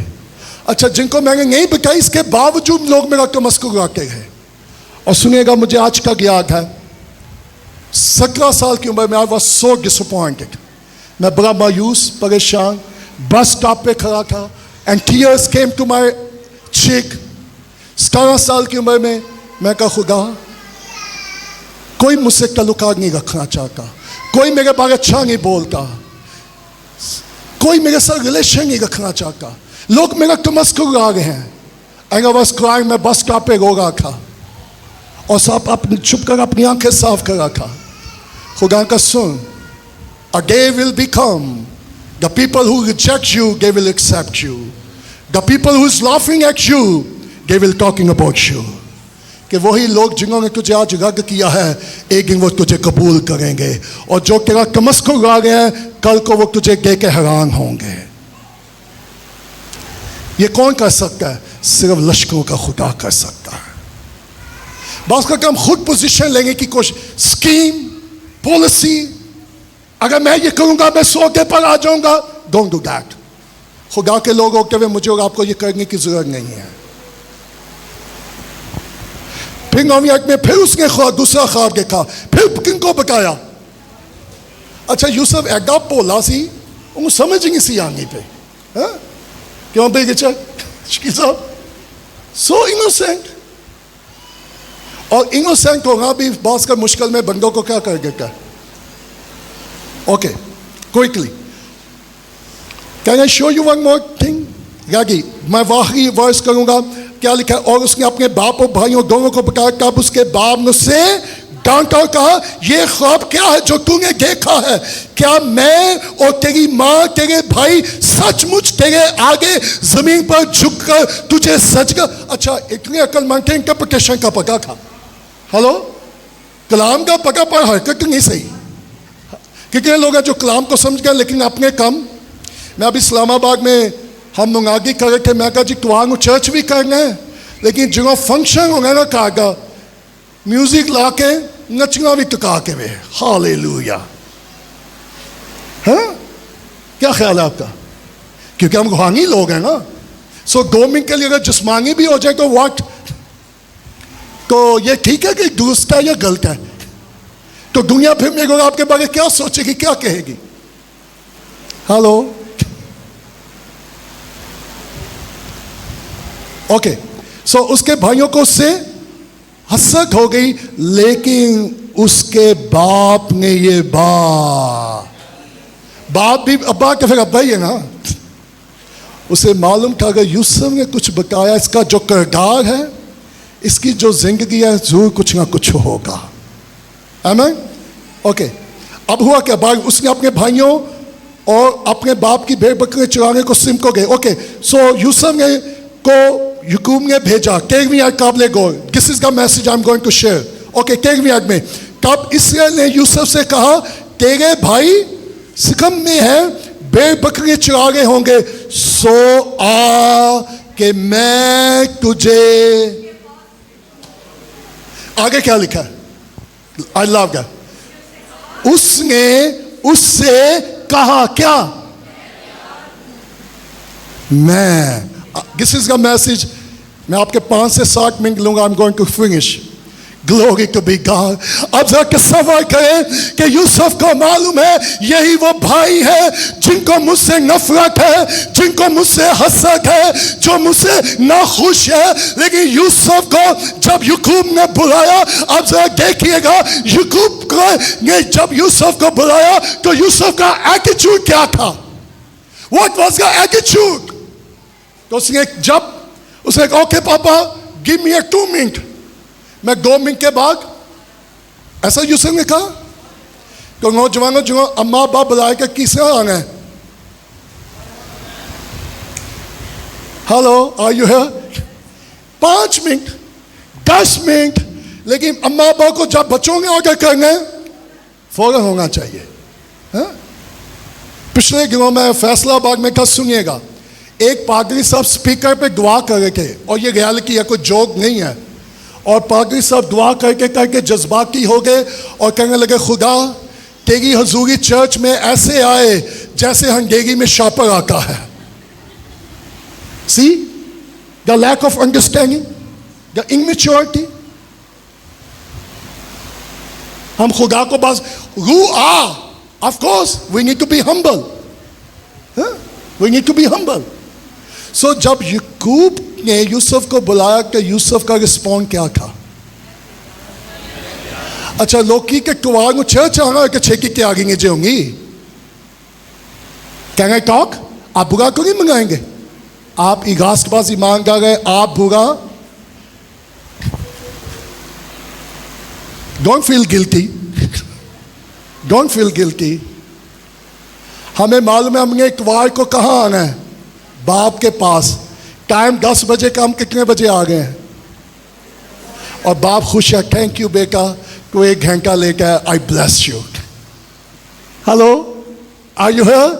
अच्छा, जिनको मैंने नहीं बताई इसके बावजूद लोग मेरा तमस्कुर उड़ाते हैं। और सुनिएगा, मुझे आज तक याद है 17 साल की उम्र में आई वाज सो डिसअपॉइंटेड, मैं बड़ा मायूस परेशान बस स्टॉप पे खड़ा था and tears came to my cheek. 17 साल की उम्र में मैं कहा खुदा कोई मुझसे ताल्लुकात नहीं रखना चाहता, कोई मेरे बारे अच्छा नहीं बोलता, कोई मेरे साथ रिलेशन नहीं रखना चाहता, लोग मेरा तमस्कुर उड़ा रहे हैं। एंड आई वाज क्राइंग, मैं बस स्टॉप पे रो रहा था और सब अपनी छुप कर अपनी आंखें साफ कर रहा था। खुदा का सुन, a day will become, the people who reject you they will accept you, the people who is laughing at you they will talking about you। कि वही लोग जिन्होंने तुझे आज रद्द किया है एक दिन वो तुझे कबूल करेंगे, और जो तेरा तमस्कुर उड़ा गए हैं कल को वो तुझे देख के हैरान होंगे। ये कौन कर सकता है, सिर्फ लश्करों का खुदा कर सकता है। बात करके हम खुद पोजीशन लेंगे की कोशिश, स्कीम पॉलिसी, अगर मैं ये करूंगा मैं सौदे पर आ जाऊंगा, डोंट डू दैट। खुदा के लोग होते हुए मुझे और आपको ये करने की जरूरत नहीं है। फिर 9वीं आयत में फिर उसने दूसरा ख्वाब देखा, फिर किनको बताया। अच्छा, यूसुफ एडा पोला सी, उनको समझ नहीं सी आने पे, क्यों भाई साहब, सो इनोसेंट। और इनोसेंट होना भी बात का मुश्किल में बंदों को क्या कर देता है। Okay, quickly can I show you one more thing. यागी मैं वाही वर्स करूंगा, क्या लिखा है, और उसने अपने बाप और भाइयों दोनों को बताया, तब उसके बाप ने उससे डांटा और कहा ये ख्वाब क्या है जो तूने देखा है, क्या मैं और तेरी माँ तेरे भाई सचमुच तेरे आगे जमीन पर झुककर तुझे सजगा। अच्छा, इतने अक्लमंद थे, इंटरप्रिटेशन का पता था। हेलो, कलाम का पता पर हरकत नहीं सही। कितने लोग हैं जो कलाम को समझ गए लेकिन अपने कम। मैं अभी इस्लामाबाद में हम मुंगागी कर रहे थे, मैं कहा जी तुआंग चर्च भी करना है, लेकिन जो फंक्शन होगा ना कहा म्यूजिक ला के नचना भी टुका के वे। हालेलुया। हाँ, क्या ख्याल है आपका, क्योंकि हम रूहानी लोग हैं ना। सो 2 मिनट के लिए अगर जिस्मानी भी हो जाए तो व्हाट, तो ये ठीक है कि दुरुस्त है या गलत है, तो दुनिया फिर मेरे को आपके बारे क्या सोचेगी, क्या कहेगी। हेलो, ओके, सो उसके भाइयों को उससे हसरत हो गई, लेकिन उसके बाप ने ये बाप भी अब्बा के फिर अब्बा ही है ना, उसे मालूम था अगर यूसुफ ने कुछ बताया, इसका जो किरदार है, इसकी जो जिंदगी है, जरूर कुछ ना कुछ होगा। आमीन। ओके, अब हुआ क्या? बाद उसने अपने भाइयों और अपने बाप की भेड़ बकरी चुराने को सिम को गए। ओके, सो यूसुफ ने को याकूब ने भेजा। 13वीं आयत काबिल गौर, this is the message I am going to share. Okay, 13वीं आयत में तब इसराइल ने यूसुफ से कहा, तेरे भाई सिकम में है, भेड़ बकरी चुरा रहे होंगे, सो आ कि मैं तुझे। आगे क्या लिखा है? I love that. उसने उससे कहा क्या? मैं। This is the message. मैं आपके 5 से 7 मिनट लूंगा। I am going to finish. Glory to be God. अब जरा तसव्वुर करें कि यूसुफ को मालूम है यही वो भाई है जिनको मुझसे नफरत है, जिनको मुझसे हसद है, जो मुझसे नाखुश है। लेकिन यूसुफ को जब याकूब ने बुलाया, अब जरा देखिएगा, याकूब ने जब यूसुफ को बुलाया तो यूसुफ का एटीट्यूड क्या था? What was the attitude? तो उसने कहा, ओके पापा, गिव मी 2 मिनट। मैं 2 मिनट के बाद, ऐसा यूसुफ ने कहा। तो नौजवानों जो अम्मा बाप बुलाए के किसे आना है? Hello, are you here? 5 minute, 10 minute, लेकिन अम्मा बाप को जब बच्चों ने ऑर्डर करना है फौरन होना चाहिए। पिछले दिनों में फैसलाबाद में था, सुनिएगा, एक पादरी साहब स्पीकर पे दुआ कर रहे थे, और ये रियलिटी है, कोई जोक नहीं है। और पादरी साहब दुआ करके करके जज्बाती हो गए और कहने लगे, खुदा तेरी हजूरी चर्च में ऐसे आए जैसे अंधेरी में शापर आता है। See the lack of understanding, the immaturity. हम खुदा को बस रू आ, of course we need to be humble, we need to be humble. So जब याकूब ने यूसुफ को बुलाया कि यूसुफ का रिस्पॉन्ड क्या था? अच्छा, लोकी के कुवार को चर्च आना है कि छे की तैयारी नहीं होंगी? कहेंगे टॉक, आप बुरा क्यों नहीं मंगाएंगे? आप इगास के पास ईमानदार है, आप बुरा, don't feel guilty, don't feel guilty. हमें मालूम है हमने इतवार को कहाँ आना है? बाप के पास। टाइम 10 बजे का, हम कितने बजे आ गए हैं? और बाप खुश है, थैंक यू बेटा, तो 1 घंटा लेकर I bless you. Hello, are you here?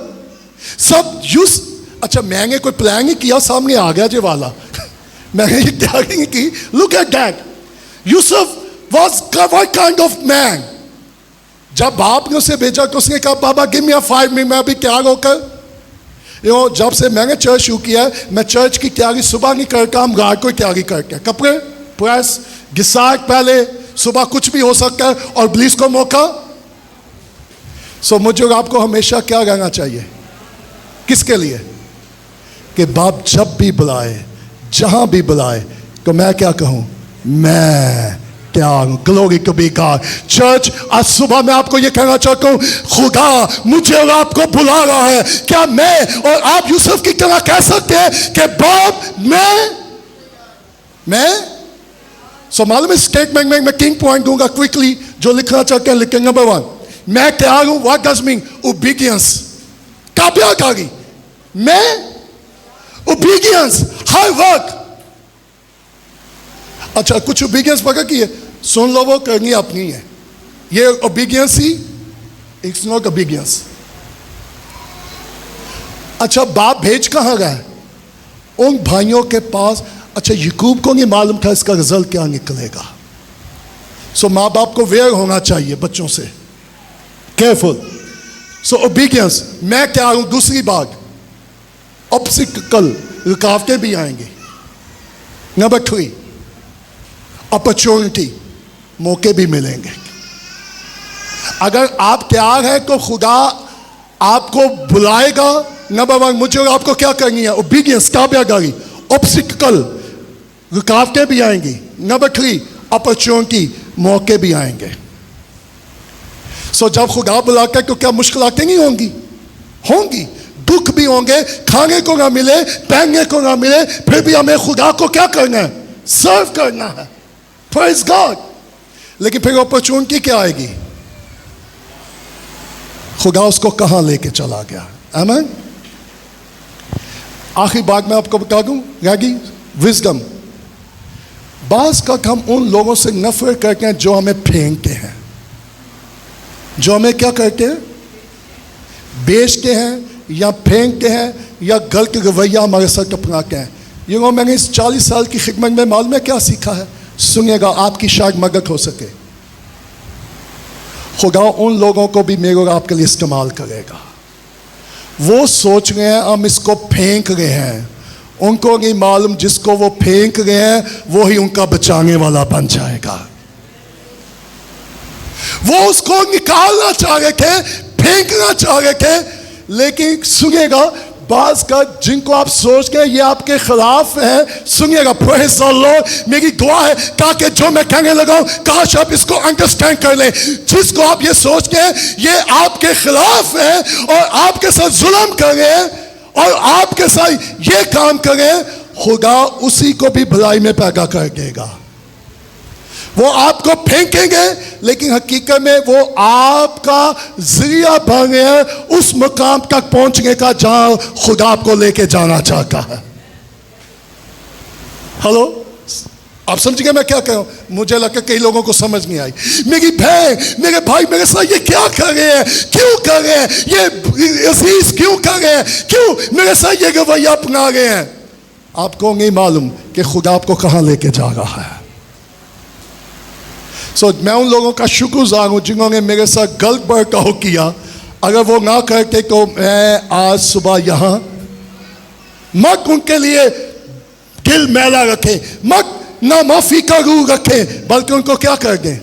सब यूज। अच्छा, मैंने कोई प्लान नहीं किया, सामने आ गया जे वाला। मैंने ये तैयारी नहीं की। Look at that, Yusuf was what kind of man? जब बाप ने उसे भेजा तो उसने कहा, बाबा गिव मी 5 मिनट, मैं अभी तैयार होकर। जब से मैंने चर्च शुरू किया है, मैं चर्च की तैयारी सुबह नहीं करता, हम रात को तैयारी करते हैं। कपड़े प्रेस, गिसाक पहले, सुबह कुछ भी हो सकता है, और ब्लीस को मौका। सो मुझे और आपको हमेशा क्या रहना चाहिए? किसके लिए? कि बाप जब भी बुलाए, जहां भी बुलाए, तो मैं क्या कहूं? मैं glory to be God. Church, आज सुबह मैं आपको यह कहना चाहता हूं, खुदा मुझे और आपको बुला रहा है। क्या मैं और आप यूसुफ की तरह कह सकते हैं कि बाप मैं सो मालूम है स्टेटमेंट में मैं 3 पॉइंट दूंगा क्विकली, जो लिखना चाहते हैं लिखें। नंबर 1, मैं तैयार हूं। What does mean? ओबीडियंस। काबियाकारी, मैं ओबीडियंस हर वक्त। अच्छा, कुछ ओबीडियंस पकड़ की है, सुन लो, वो करनी अपनी है। ये obedience he, it's not obedience. अच्छा, बाप भेज कहां गए? उन भाइयों के पास। अच्छा, याकूब को नहीं मालूम था इसका रिजल्ट क्या निकलेगा। सो माँ बाप को वेयर होना चाहिए बच्चों से, केयरफुल। सो ओबीडियंस, मैं क्या हूं। दूसरी बात, ऑब्स्टिकल, रुकावटें भी आएंगी। नंबर 3, अपॉर्चुनिटी, मौके भी मिलेंगे। अगर आप तैयार हैं तो खुदा आपको बुलाएगा। नंबर 1, मुझे और आपको क्या करनी है? ओबीडियंस, ताबेदारी। ऑब्स्टिकल, रुकावटें भी आएंगी। नंबर 3, अपॉर्चुनिटी, मौके भी आएंगे। सो जब खुदा बुलाकर तो क्या मुश्किलातें नहीं होंगी? होंगी, दुख भी होंगे, खाने को ना मिले, पहनने को ना मिले, फिर भी हमें खुदा को क्या करना है? सर्व करना है। Praise God. लेकिन फिर अपॉर्चुनिटी क्या आएगी? खुदा उसको कहाँ लेके चला गया। आमीन। आखिरी बात मैं आपको बता दूं, रहेगी विजडम। बास का हम उन लोगों से नफरत करते हैं जो हमें फेंकते हैं, जो हमें क्या करते हैं, बेचते हैं या फेंकते हैं या गलत रवैया हमारे साथ अपनाते हैं। ये मैंने इस 40 साल की खिदमत में मालूम है क्या सीखा है, सुनिएगा, आपकी शायद मदद हो सके। खुदा उन लोगों को भी मेरे और आपके लिए इस्तेमाल करेगा। वो सोच रहे हैं हम इसको फेंक रहे हैं, उनको नहीं मालूम जिसको वो फेंक रहे हैं वो ही उनका बचाने वाला बन जाएगा। वो उसको निकालना चाह रहे थे, फेंकना चाह रहे थे, लेकिन सुनिएगा, बास का जिनको आप सोच के ये आपके खिलाफ है, सुनिएगा, प्रेज़ द लॉर्ड, मेरी दुआ है ताकि जो मैं कहने लगा हूं काश आप इसको अंडरस्टैंड कर लें। जिसको आप ये सोच के ये आपके खिलाफ है और आपके साथ जुल्म कर रहे हैं और आपके साथ ये काम कर रहे हैं, खुदा उसी को भी भलाई में पैदा कर देगा। वो आपको फेंकेंगे लेकिन हकीकत में वो आपका जरिया बन रहे हैं उस मुकाम तक पहुंचने का जहां खुदा आपको लेके जाना चाहता है। हेलो, आप समझ गए मैं क्या कह रहा हूं? मुझे लगता है कई लोगों को समझ नहीं आई। मेरी बहन, मेरे भाई मेरे साथ ये क्या कर रहे हैं, क्यों कर रहे हैं, ये अजीज क्यों कर रहे हैं, क्यों मेरे साथ ये रवैया अपना रहे हैं? आपको नहीं मालूम कि खुदा आपको कहां लेके जा रहा है। मैं उन लोगों का शुक्रगुजार हूं जिन्होंने मेरे साथ गलत बर्ताव किया। अगर वो ना करते तो मैं आज सुबह यहां, मत उनके लिए दिल मैला रखे, मत ना माफी का रूह रखे, बल्कि उनको क्या कर दें,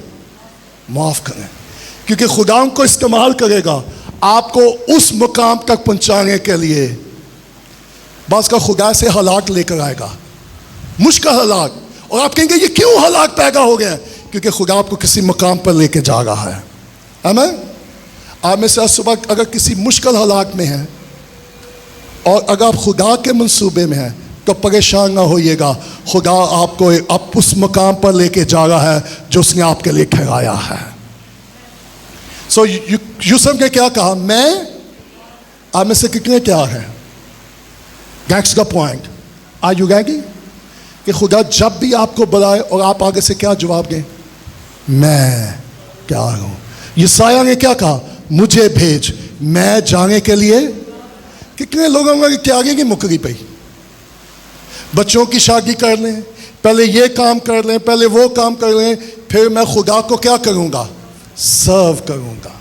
माफ करें, क्योंकि खुदा उनको इस्तेमाल करेगा आपको उस मुकाम तक पहुंचाने के लिए। बस का खुदा से हालात लेकर आएगा, मुश्किल हालात, और आप कहेंगे ये क्यों हालात पैदा हो गए? क्योंकि खुदा आपको किसी मुकाम पर लेके जा रहा है। आमीन। आप में से आज सुबह अगर किसी मुश्किल हालात में हैं और अगर आप खुदा के मंसूबे में हैं तो परेशान ना होइएगा, खुदा आपको आप उस मुकाम पर लेके जा रहा है जो उसने आपके लिए ठहराया है। यूसुफ ने क्या कहा, मैं, आप में से कितने तैयार हैं? That's the point. Are you ready? कि खुदा जब भी आपको बुलाए और आप आगे से क्या जवाब दें, मैं तैयार हूं। यशायाह ने क्या कहा, मुझे भेज, मैं जाने के लिए। कितने लोगों की तैयारी की मुकरी पे, बच्चों की शादी कर लें, पहले ये काम कर लें, पहले वो काम कर लें, फिर मैं खुदा को क्या करूंगा, सर्व करूंगा।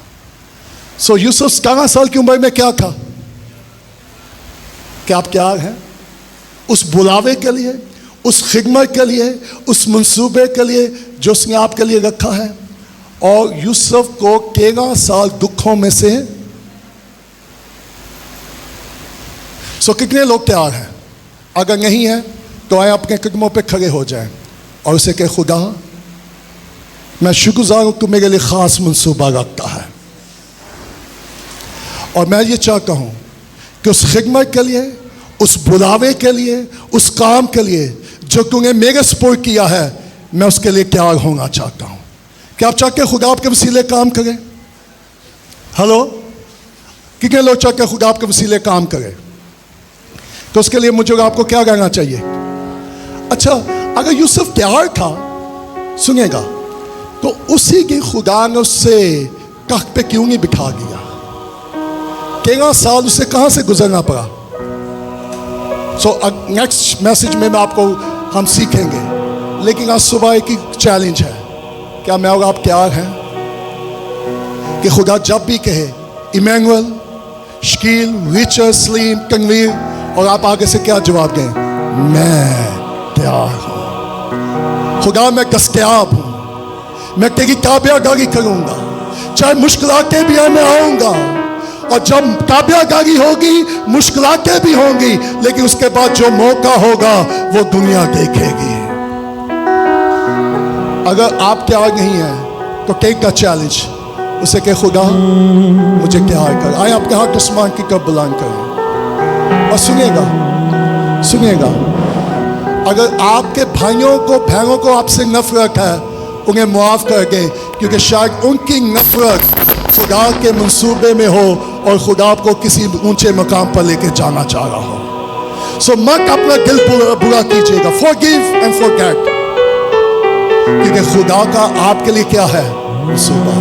यूसुफ 17 साल की उम्र में क्या था? क्या आप तैयार हैं उस बुलावे के लिए, उस खिदमत के लिए, उस मंसूबे के लिए जो उसने आपके लिए रखा है? और यूसुफ को 13 साल दुखों में से, कितने लोग तैयार हैं? अगर नहीं है तो आए अपने कदमों पे खड़े हो जाएं और उसे कहे, खुदा मैं शुक्रगुजार हूं तू मेरे लिए खास मंसूबा रखता है, और मैं ये चाहता हूं कि उस खिदमत के लिए, उस बुलावे के लिए, उस काम के लिए जो तूने मेरे सपोर्ट किया है, मैं उसके लिए तैयार होना चाहता हूं। क्या आप चाहते हैं खुदा आपके वसीले काम करे? हेलो, कितने लोग चाहते हैं खुदा आपके वसीले काम करे? तो उसके लिए मुझे आपको क्या कहना चाहिए? अच्छा, अगर यूसुफ तैयार था, सुनिएगा, तो उसी की खुदा ने उससे तख्त पे क्यों नहीं बिठा दिया? 13 साल उसे कहां से गुजरना पड़ा? नेक्स्ट मैसेज में मैं आपको हम सीखेंगे, लेकिन आज सुबह एक ही चैलेंज है, क्या मैं और आप तैयार हैं कि खुदा जब भी कहे इमैनुअल, शकील, रिचर्ड, सलीम, तनवीर, और आप आगे से क्या जवाब दें? मैं तैयार हूं खुदा, मैं दस्तयाब हूं, मैं तेरी ताबियादारी करूंगा, चाहे मुश्किलातें भी आए मैं आऊंगा, और जब ताबियादारी होगी मुश्किलातें भी होंगी, लेकिन उसके बाद जो मौका होगा वो दुनिया देखेगी। अगर आप तैयार नहीं हैं तो टेक द चैलेंज, उसे कहे खुदा मुझे तैयार कर। आए आपके हाथ आसमान की कब बुलंद करें और सुनिएगा, अगर आपके भाइयों को, बहनों को आपसे नफरत है, उन्हें माफ कर दें, क्योंकि शायद उनकी नफरत खुदा के मंसूबे में हो और खुदा आपको किसी ऊंचे मकाम पर लेके जाना चाह रहा हो। सो मत अपना दिल बुरा कीजिएगा। फॉरगिव एंड फॉरगेट, क्योंकि खुदा का आपके लिए क्या है मंसूबा।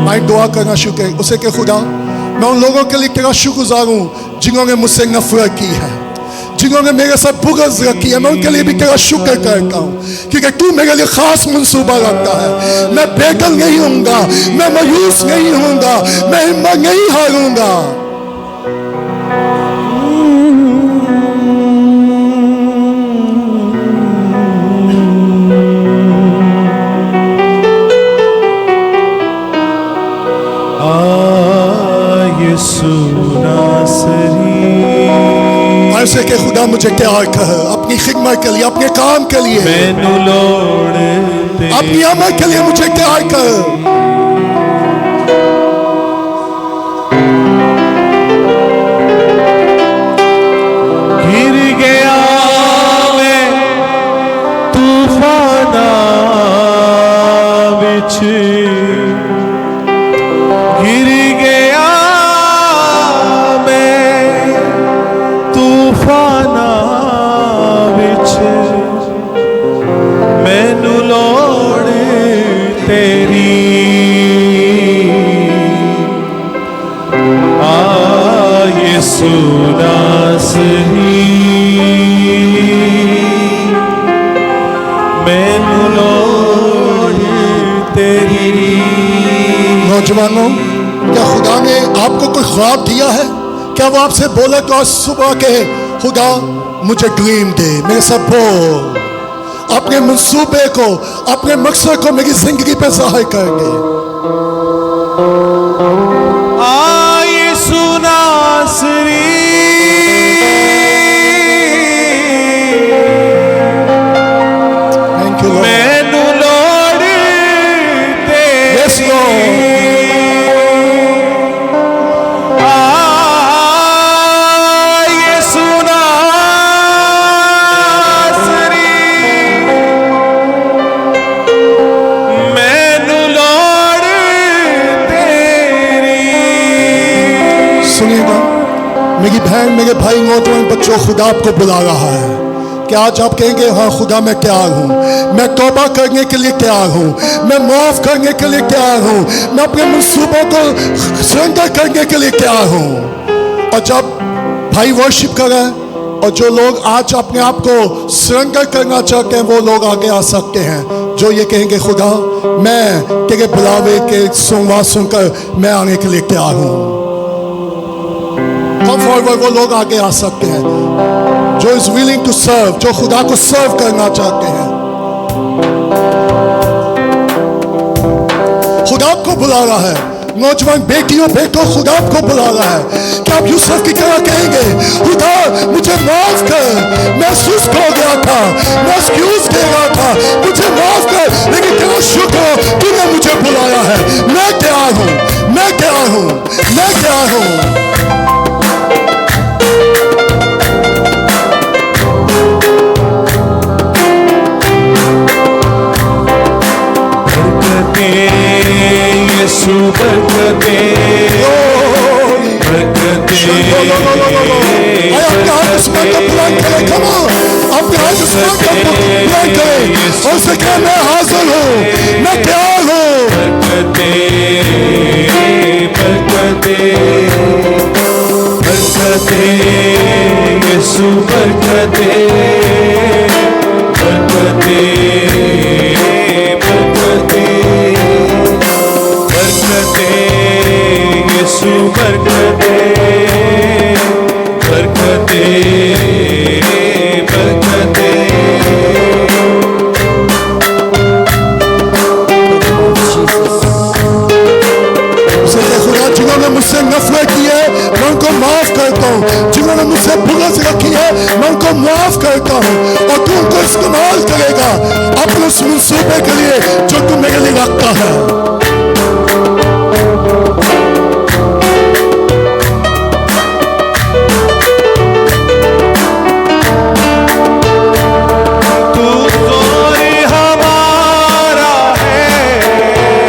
मैं दुआ करना शुरू करें उसे कि खुदा मैं उन लोगों के लिए तेरा शुक्रगुजार हूं जिन्होंने मुझसे नफरत की है, जिन्होंने मेरे साथ बुग़्ज़ रखी है। मैं उनके लिए भी तेरा शुक्र करता हूँ क्योंकि तू मेरे लिए खास मंसूबा रखता है। मैं बेकल नहीं होऊंगा, मैं मायूस नहीं होऊंगा, मैं हिम्मत नहीं हारूंगा। ऐसे के खुदा मुझे तैयार कर अपनी खिदमत के लिए, अपने काम के लिए, अपनी अमल के लिए मुझे तैयार कर। गिर गया मैं तूफाना बिच, गिर गया मैं तूफाना बिच, मैनू लोड़ तेरी यीशु नासरी, मैनू लोड़ तेरी। नौजवानों, क्या खुदा ने आपको कोई ख्वाब दिया है? क्या वो आपसे बोला तो आज सुबह के खुदा मुझे ड्रीम दे, मेरे साथ बोल, अपने मंसूबे को, अपने मकसद को मेरी जिंदगी पे जाहिर कर दे। यीशु नासरी, थैंक यू लॉर्ड। मैनू लोड़ तेरी। Yes Lord. यीशु नासरी, मैनू लोड़ तेरी। सुनिएगा मेरी बहन, मेरे भाई, नौजवान बच्चों, खुदा आपको बुला रहा है कि आज आप कहेंगे हाँ खुदा मैं तैयार हूँ, मैं तौबा करने के लिए तैयार हूँ, मैं माफ करने के लिए तैयार हूँ, मैं अपने मंसूबों को सरेंडर करने के लिए तैयार हूँ। और जब भाई वर्शिप कर रहे हैं और जो लोग आज अपने आप को सरेंडर करना चाहते हैं वो लोग आगे आ सकते हैं, जो ये कहेंगे खुदा मैं तेरे बुलावे के संवाद सुनकर मैं आने के लिए तैयार हूँ। कम फॉरवर्ड, वो लोग आगे आ सकते हैं जो इज विलिंग टू सर्व, जो खुदा को सर्व करना चाहते हैं। खुदा आपको बुला रहा है। नौजवान बेटियों बेटों, खुदा आपको बुला रहा है कि आप यूसुफ की तरह कहेंगे खुदा मुझे माफ कर, मैं सुस्त हो गया था, मैं एक्सक्यूज दे रहा था, मुझे माफ कर, लेकिन तेरा शुक्र हो तूने मुझे बुलाया है। मैं तैयार हूँ, मैं तैयार हूँ, मैं तैयार हूँ। यीशु बरकते, बरकते। अपने हाथ उसमें का बुलंद करें, come on, अपने हाथ उसमें का बुलंद करें और उसे कहें मैं हाजिर हूँ, मैं तैयार हूँ। बरकते, बरकते, बरकते, यीशु बरकते, बरकते, बरकते, बरकते, यीशु बरकते, बरकते, बरकते। खुदा जिन्होंने मुझसे नफरत की है मैं उनको माफ करता हूँ, जिन्होंने मुझसे बुग़्ज़ रखी है मैं उनको माफ करता हूँ, और तू उनको इस्तेमाल करेगा अपने उस मंसूबे के लिए जो तू मेरे लिए रखता है। तू जोर हमारा है,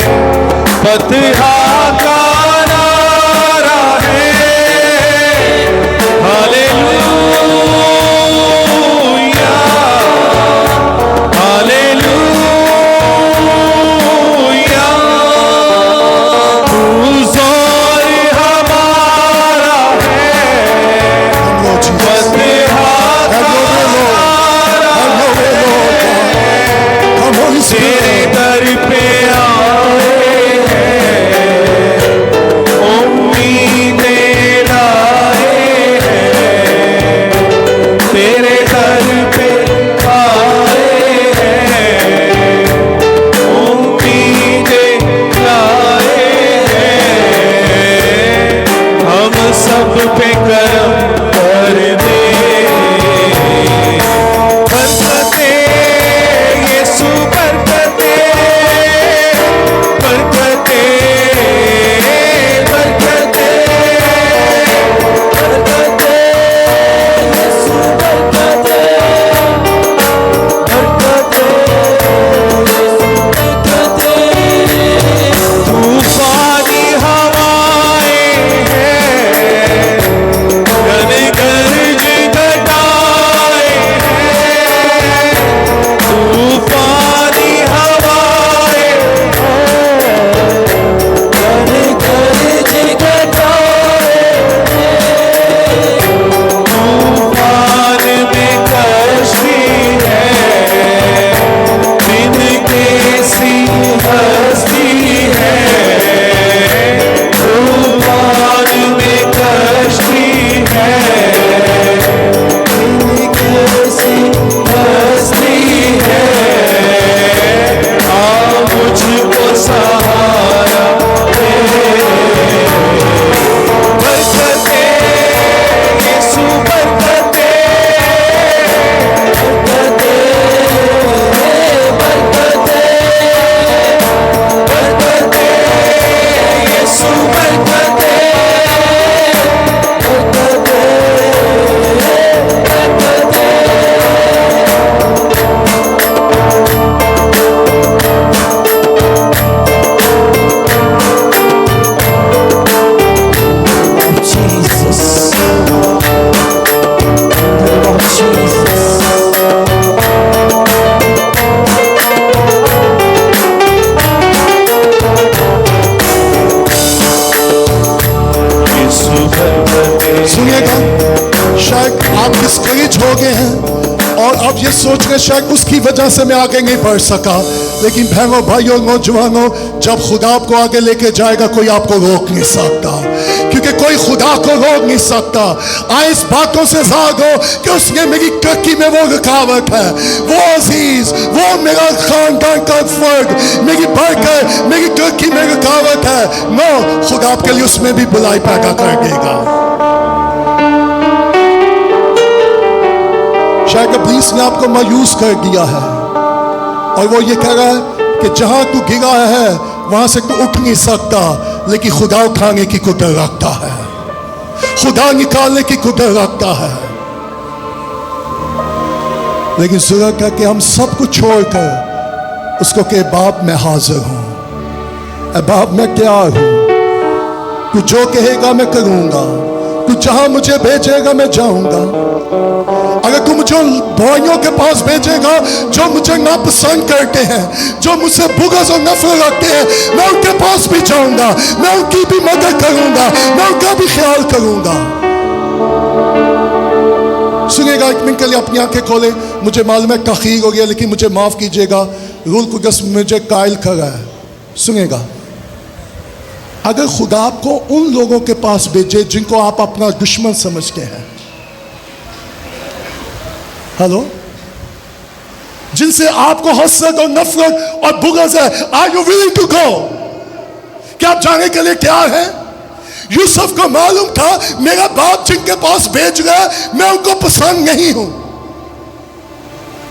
यीशु बरकत दे। सुनिएगा, शायद आप डिस्करेज हो गए हैं और अब ये सोच रहे शायद उसकी वजह से मैं आगे नहीं बढ़ सका, लेकिन बहनों भाइयों नौजवानों, जब खुदा आपको आगे लेके जाएगा कोई आपको रोक नहीं सकता, क्योंकि कोई खुदा को रोक नहीं सकता। आए इस बातों से जाग हो कि उसने मेरी तरक्की में वो रुकावट है, वो अजीज, वो मेरा खानदान का फर्द, मेरी बरकत, मेरी तरक्की में रुकावट है। नो, खुदा आपके लिए उसमें भी बुलाई पैदा कर देगा। शायद इब्लीस ने आपको मायूस कर दिया है और वो ये कह रहा है कि जहां तू गिरा है वहां से तू उठ नहीं सकता, लेकिन खुदा उठाने की कुदरत रखता है, खुदा निकालने की कुदरत रखता है। लेकिन जरूरत है कि हम सब कुछ छोड़कर उसको के बाप मैं हाजिर हूं, ए बाप मैं तैयार हूं, तू जो कहेगा मैं करूंगा, तू जहां मुझे भेजेगा मैं जाऊंगा। अगर तू मुझे भाइयों के पास भेजेगा जो मुझे नापसंद करते हैं, जो मुझसे बुग़्ज़ और नफरत रखते हैं, मैं उनके पास भी जाऊंगा, मैं उनकी भी मदद करूंगा, मैं उनका भी ख्याल करूंगा। सुनिएगा, एक मिनट के लिए अपनी आंखें खोले। मुझे मालूम है तख़ीर हो गया, लेकिन मुझे माफ कीजिएगा, रूल कुदस मुझे कायल कर रहा है। सुनिएगा, अगर खुदा आपको उन लोगों के पास भेजे जिनको आप अपना दुश्मन समझते हैं, हेलो, जिनसे आपको हसरत और नफरत और बुग़्ज़ है, are you willing to go? क्या आप जाने के लिए तैयार हैं? यूसुफ को मालूम था मेरा बाप जिनके पास भेज रहा है मैं उनको पसंद नहीं हूं,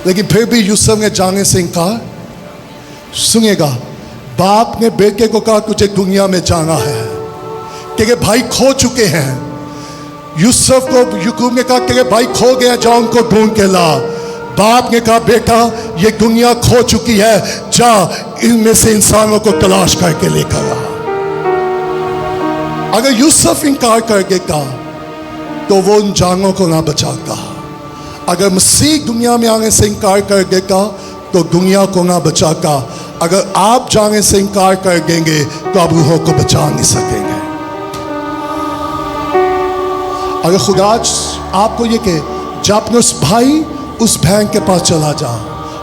लेकिन फिर भी यूसुफ ने जाने से इनकार। सुनिएगा, बाप ने बेटे को कहा तुझे दुनिया में जाना है, तेरे भाई खो चुके हैं। यूसुफ को याकूब ने कहा तेरे भाई खो गए, जाओ उनको ढूंढ के ला। बाप ने कहा बेटा ये दुनिया खो चुकी है, जा इनमें से इंसानों को तलाश करके लेकर आ। अगर यूसुफ इनकार कर देगा तो वो उन जानों को ना बचाता। अगर मसीह दुनिया में आने से इनकार कर देगा तो दुनिया को ना बचाता। अगर आप जाने से इनकार कर देंगे तो आप रूहों को बचा नहीं सकेंगे। अगर खुदा आपको ये कहे जब अपने उस भाई उस बहन के पास चला जा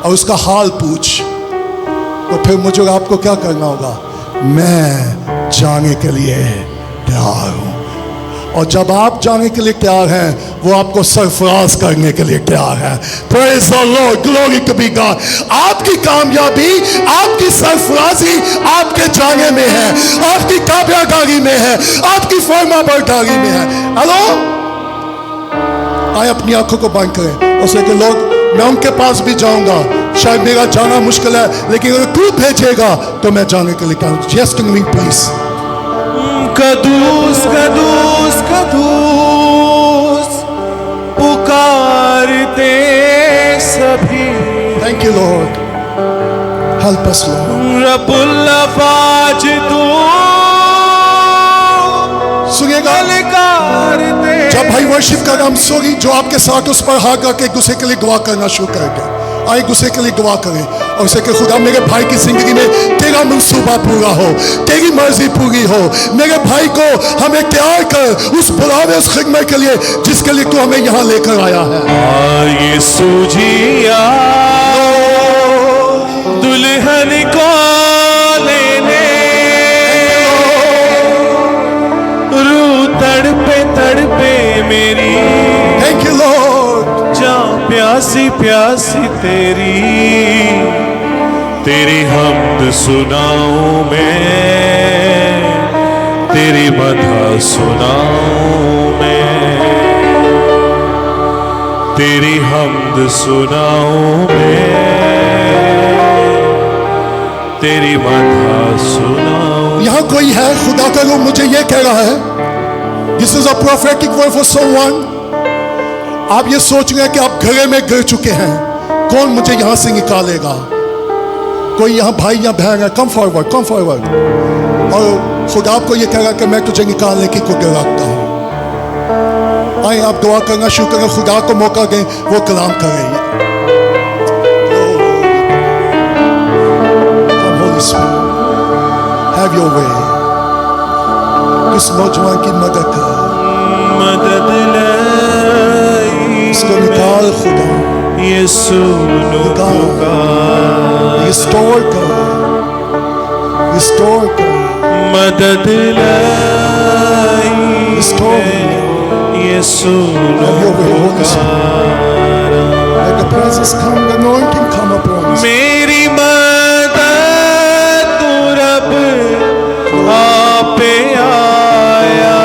और उसका हाल पूछ, तो फिर मुझे आपको क्या करना होगा? मैं जाने के लिए तैयार हूं। और जब आप जाने के लिए तैयार हैं, वो आपको सरफराज करने के लिए तैयार है। Praise the lord, glory to be God. आपकी कामयाबी, आपकी सरफराजी आपके जाने में है, आपकी कामयाबी में है, आपकी फरमाबरदारी में है। हेलो, आए अपनी आंखों को बंद करें और सोचे लोग मैं उनके पास भी जाऊंगा, शायद मेरा जाना मुश्किल है, लेकिन अगर तू भेजेगा तो मैं जाने के लिए तैयार हूं। Just me please. कदूस कदूस कदूस पुकारते सभी। Thank you Lord, help us Lord. रब्बुल अफ़ाज तू सुनिएगा, जब भाई वर्शिप का नाम सोगी जो आपके साथ उस पर हाथ रख के एक दूसरे के लिए दुआ करना शुरू कर दे। आए एक दूसरे के लिए दुआ करें और उसे कि खुदा मेरे भाई की जिंदगी में तेरा मंसूबा पूरा हो, तेरी मर्जी पूरी हो। मेरे भाई को हमें तैयार कर उस बुलावे, उस खिदमत के लिए जिसके लिए तू हमें यहाँ लेकर आया है। यीशु जी आ दुल्हन को लेने, रू तड़पे तड़पे मेरी। Thank you Lord. जा प्यासी प्यासी तेरी हमद सुनाऊं मैं, तेरी मदह सुनाऊं मैं, तेरी हमद सुनाऊं मैं, तेरी मदह सुनाऊं। यहाँ कोई है खुदा का लोग मुझे ये कह रहा है, this is a prophetic word for someone. आप ये सोच रहे हैं कि आप घरे में गिर चुके हैं, कौन मुझे यहाँ से निकालेगा? कोई यहाँ भाई या बहन है, कम फॉरवर्ड, कम फॉरवर्ड। और खुदा आपको ये कह रहा है कि मैं तुझे निकालने की कुदरत रखता हूँ। आए आप दुआ करना शुरू करें, खुदा को मौका दें वो कलाम करें। Have your way। इस नौजवान की मदद कर। सुनो पुकार, रिस्टोर कर, रिस्टोर कर, मदद लाई ये सुनो पुकार। Let the presence come, the anointing come upon us. मेरी मदद तू रब आपे आया,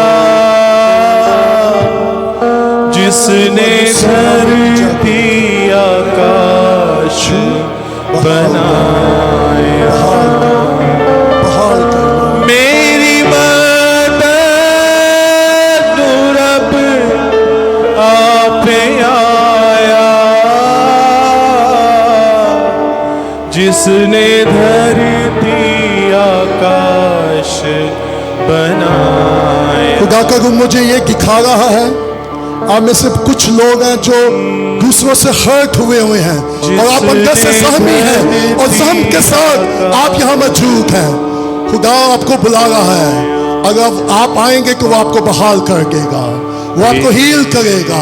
जिसने धरती आकाश बनाया। बहाल कर, मेरी मदद तू रब आपे आया, जिसने धरती आकाश बनाया। खुदा का गुण मुझे ये दिखा रहा है, आप में से कुछ लोग हैं जो दूसरों से हर्ट हुए हैं और आप अंदर से सहमी हैं और सहम के साथ आप यहाँ मौजूद हैं। खुदा आपको बुला रहा है, अगर आप आएंगे तो वो आपको बहाल कर देगा, वो आपको हील करेगा।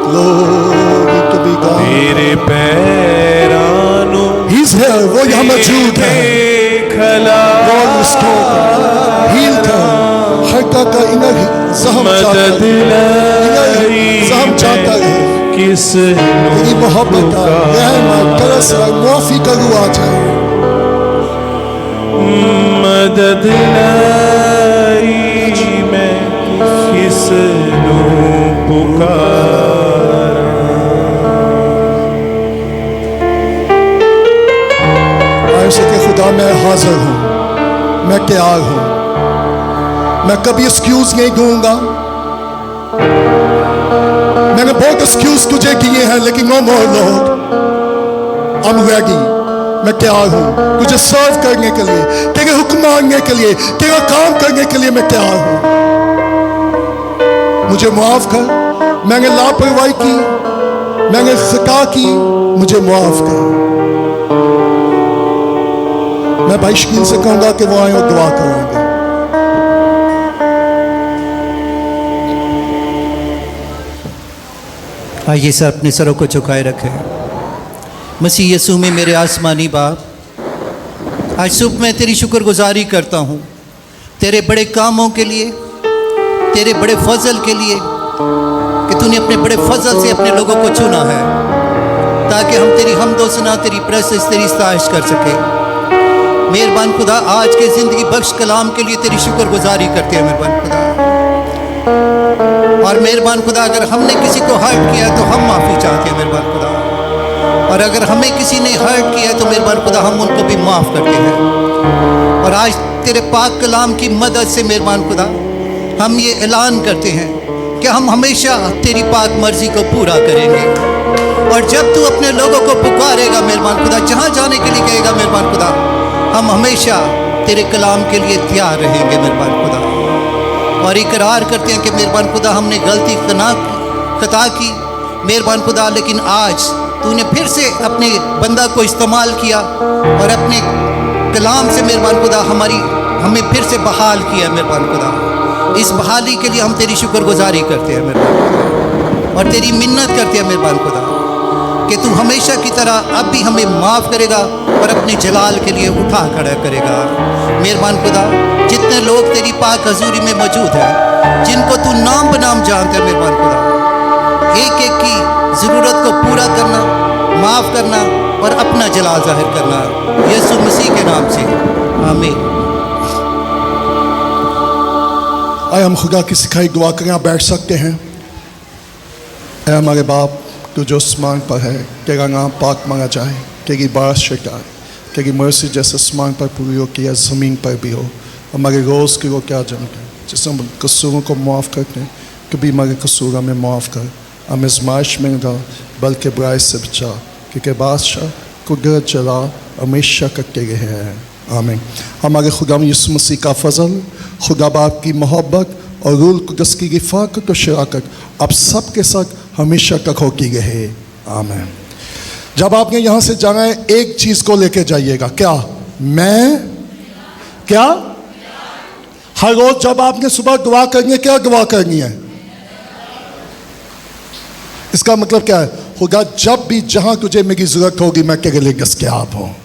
Glory to be God. तेरे पैरानों He's here, वो यहाँ मौजूद है। Lord, restore कर, heal कर, हर का इनर जहम चाहता है, इनर जहम चाहता है, किस तेरी मोहब्बत का रहमत तरस माफी करूँ आज है। मदद लाई मैं किस पुकार। ऐसे कि खुदा मैं हाजिर हूँ, मैं तैयार हूँ, मैं कभी एक्सक्यूज नहीं दूंगा। मैंने बहुत एक्सक्यूज तुझे किए हैं, लेकिन no more lord, I am ready, मैं तैयार हूँ तुझे सर्व करने के लिए, तेरे हुक्म मानने के लिए, तेरा काम करने के लिए मैं तैयार हूँ। मुझे माफ कर, मैंने लापरवाही की, मैंने खता की, मुझे माफ कर। मैं भाई शकील से कहूंगा कि वो आए और दुआ करेंगे। आइए सर अपने सरों को झुकाए रखें। मसीह यीशु में मेरे आसमानी बाप, आज सुबह मैं तेरी शुक्रगुजारी करता हूँ तेरे बड़े कामों के लिए, तेरे बड़े फजल के लिए, कि तूने अपने बड़े फजल से अपने लोगों को चुना है ताकि हम तेरी हमदो सना, तेरी प्रेसिस, तेरी इस्ताइश कर सके। मेहरबान खुदा, आज के ज़िंदगी बख्श कलाम के लिए तेरी शुक्रगुजारी करते हैं मेहरबान खुदा। और मेहरबान खुदा, अगर हमने किसी को हर्ट किया तो हम माफ़ी चाहते हैं मेहरबान खुदा, और अगर हमें किसी ने हर्ट किया तो मेहरबान खुदा हम उनको भी माफ़ करते हैं। और आज तेरे पाक कलाम की मदद से मेहरबान खुदा हम ये ऐलान करते हैं कि हम हमेशा तेरी पाक मर्ज़ी को पूरा करेंगे। और जब तू अपने लोगों को पुकारेगा मेहरबान खुदा, जहाँ जाने के लिए कहेगा मेहरबान खुदा, हम हमेशा तेरे कलाम के लिए तैयार रहेंगे मेहरबान खुदा। और इकरार करते हैं कि मेहरबान खुदा हमने गलती खता की मेहरबान खुदा, लेकिन आज तूने फिर से अपने बंदा को इस्तेमाल किया और अपने कलाम से मेहरबान खुदा हमें फिर से बहाल किया मेहरबान खुदा। इस बहाली के लिए हम तेरी शुक्रगुजारी करते हैं मेहरबान खुदा, और तेरी मिन्नत करते हैं मेहरबान खुदा कि तू हमेशा की तरह अब भी हमें माफ़ करेगा और अपने जलाल के लिए उठा खड़ा करेगा मेहरबान खुदा। जितने लोग तेरी पाक हजूरी में मौजूद हैं, जिनको तू नाम बनाम जानते हैं मेहरबान खुदा, एक एक की ज़रूरत को पूरा करना, माफ़ करना और अपना जलाल जाहिर करना, यीशु मसीह के नाम से आमीन। आए हम खुदा की सिखाई दुआ करें, आप बैठ सकते हैं। ऐ हमारे बाप, तू जो आसमान पर है, तेरा नाम पाक मांगा जाए, तेरी बादशाह आए, तेरी मर्सी जैसे आसमान पर पूरी हो किया ज़मीन पर भी हो। हमारे रोज़ की वो क्या जम कर, जिससे हम कसूरों को माफ़ करते हैं, कभी हमारे कसूर हमें माफ़ कर, हमें आज़माइश में न डाल बल्कि बुराई से बचा, क्योंकि बादशाह कुदरत जलाल हमेशा करते रहे हैं। आमीन। हमारे खुदा यीशु मसीह का फजल, खुदा बाप की मोहब्बत और रूल कुदस की रिफ़ाक़त और शराकत आप सबके साथ हमेशा तक होती रहे। आमीन। जब आपने यहाँ से जाना है, एक चीज़ को लेके जाइएगा। क्या? मैं क्या हर रोज जब आपने सुबह दुआ करनी है, क्या दुआ करनी है? इसका मतलब क्या है? होगा जब भी जहां तुझे मेरी जरूरत होगी मैं तेरे लिए दस्तयाब हूं।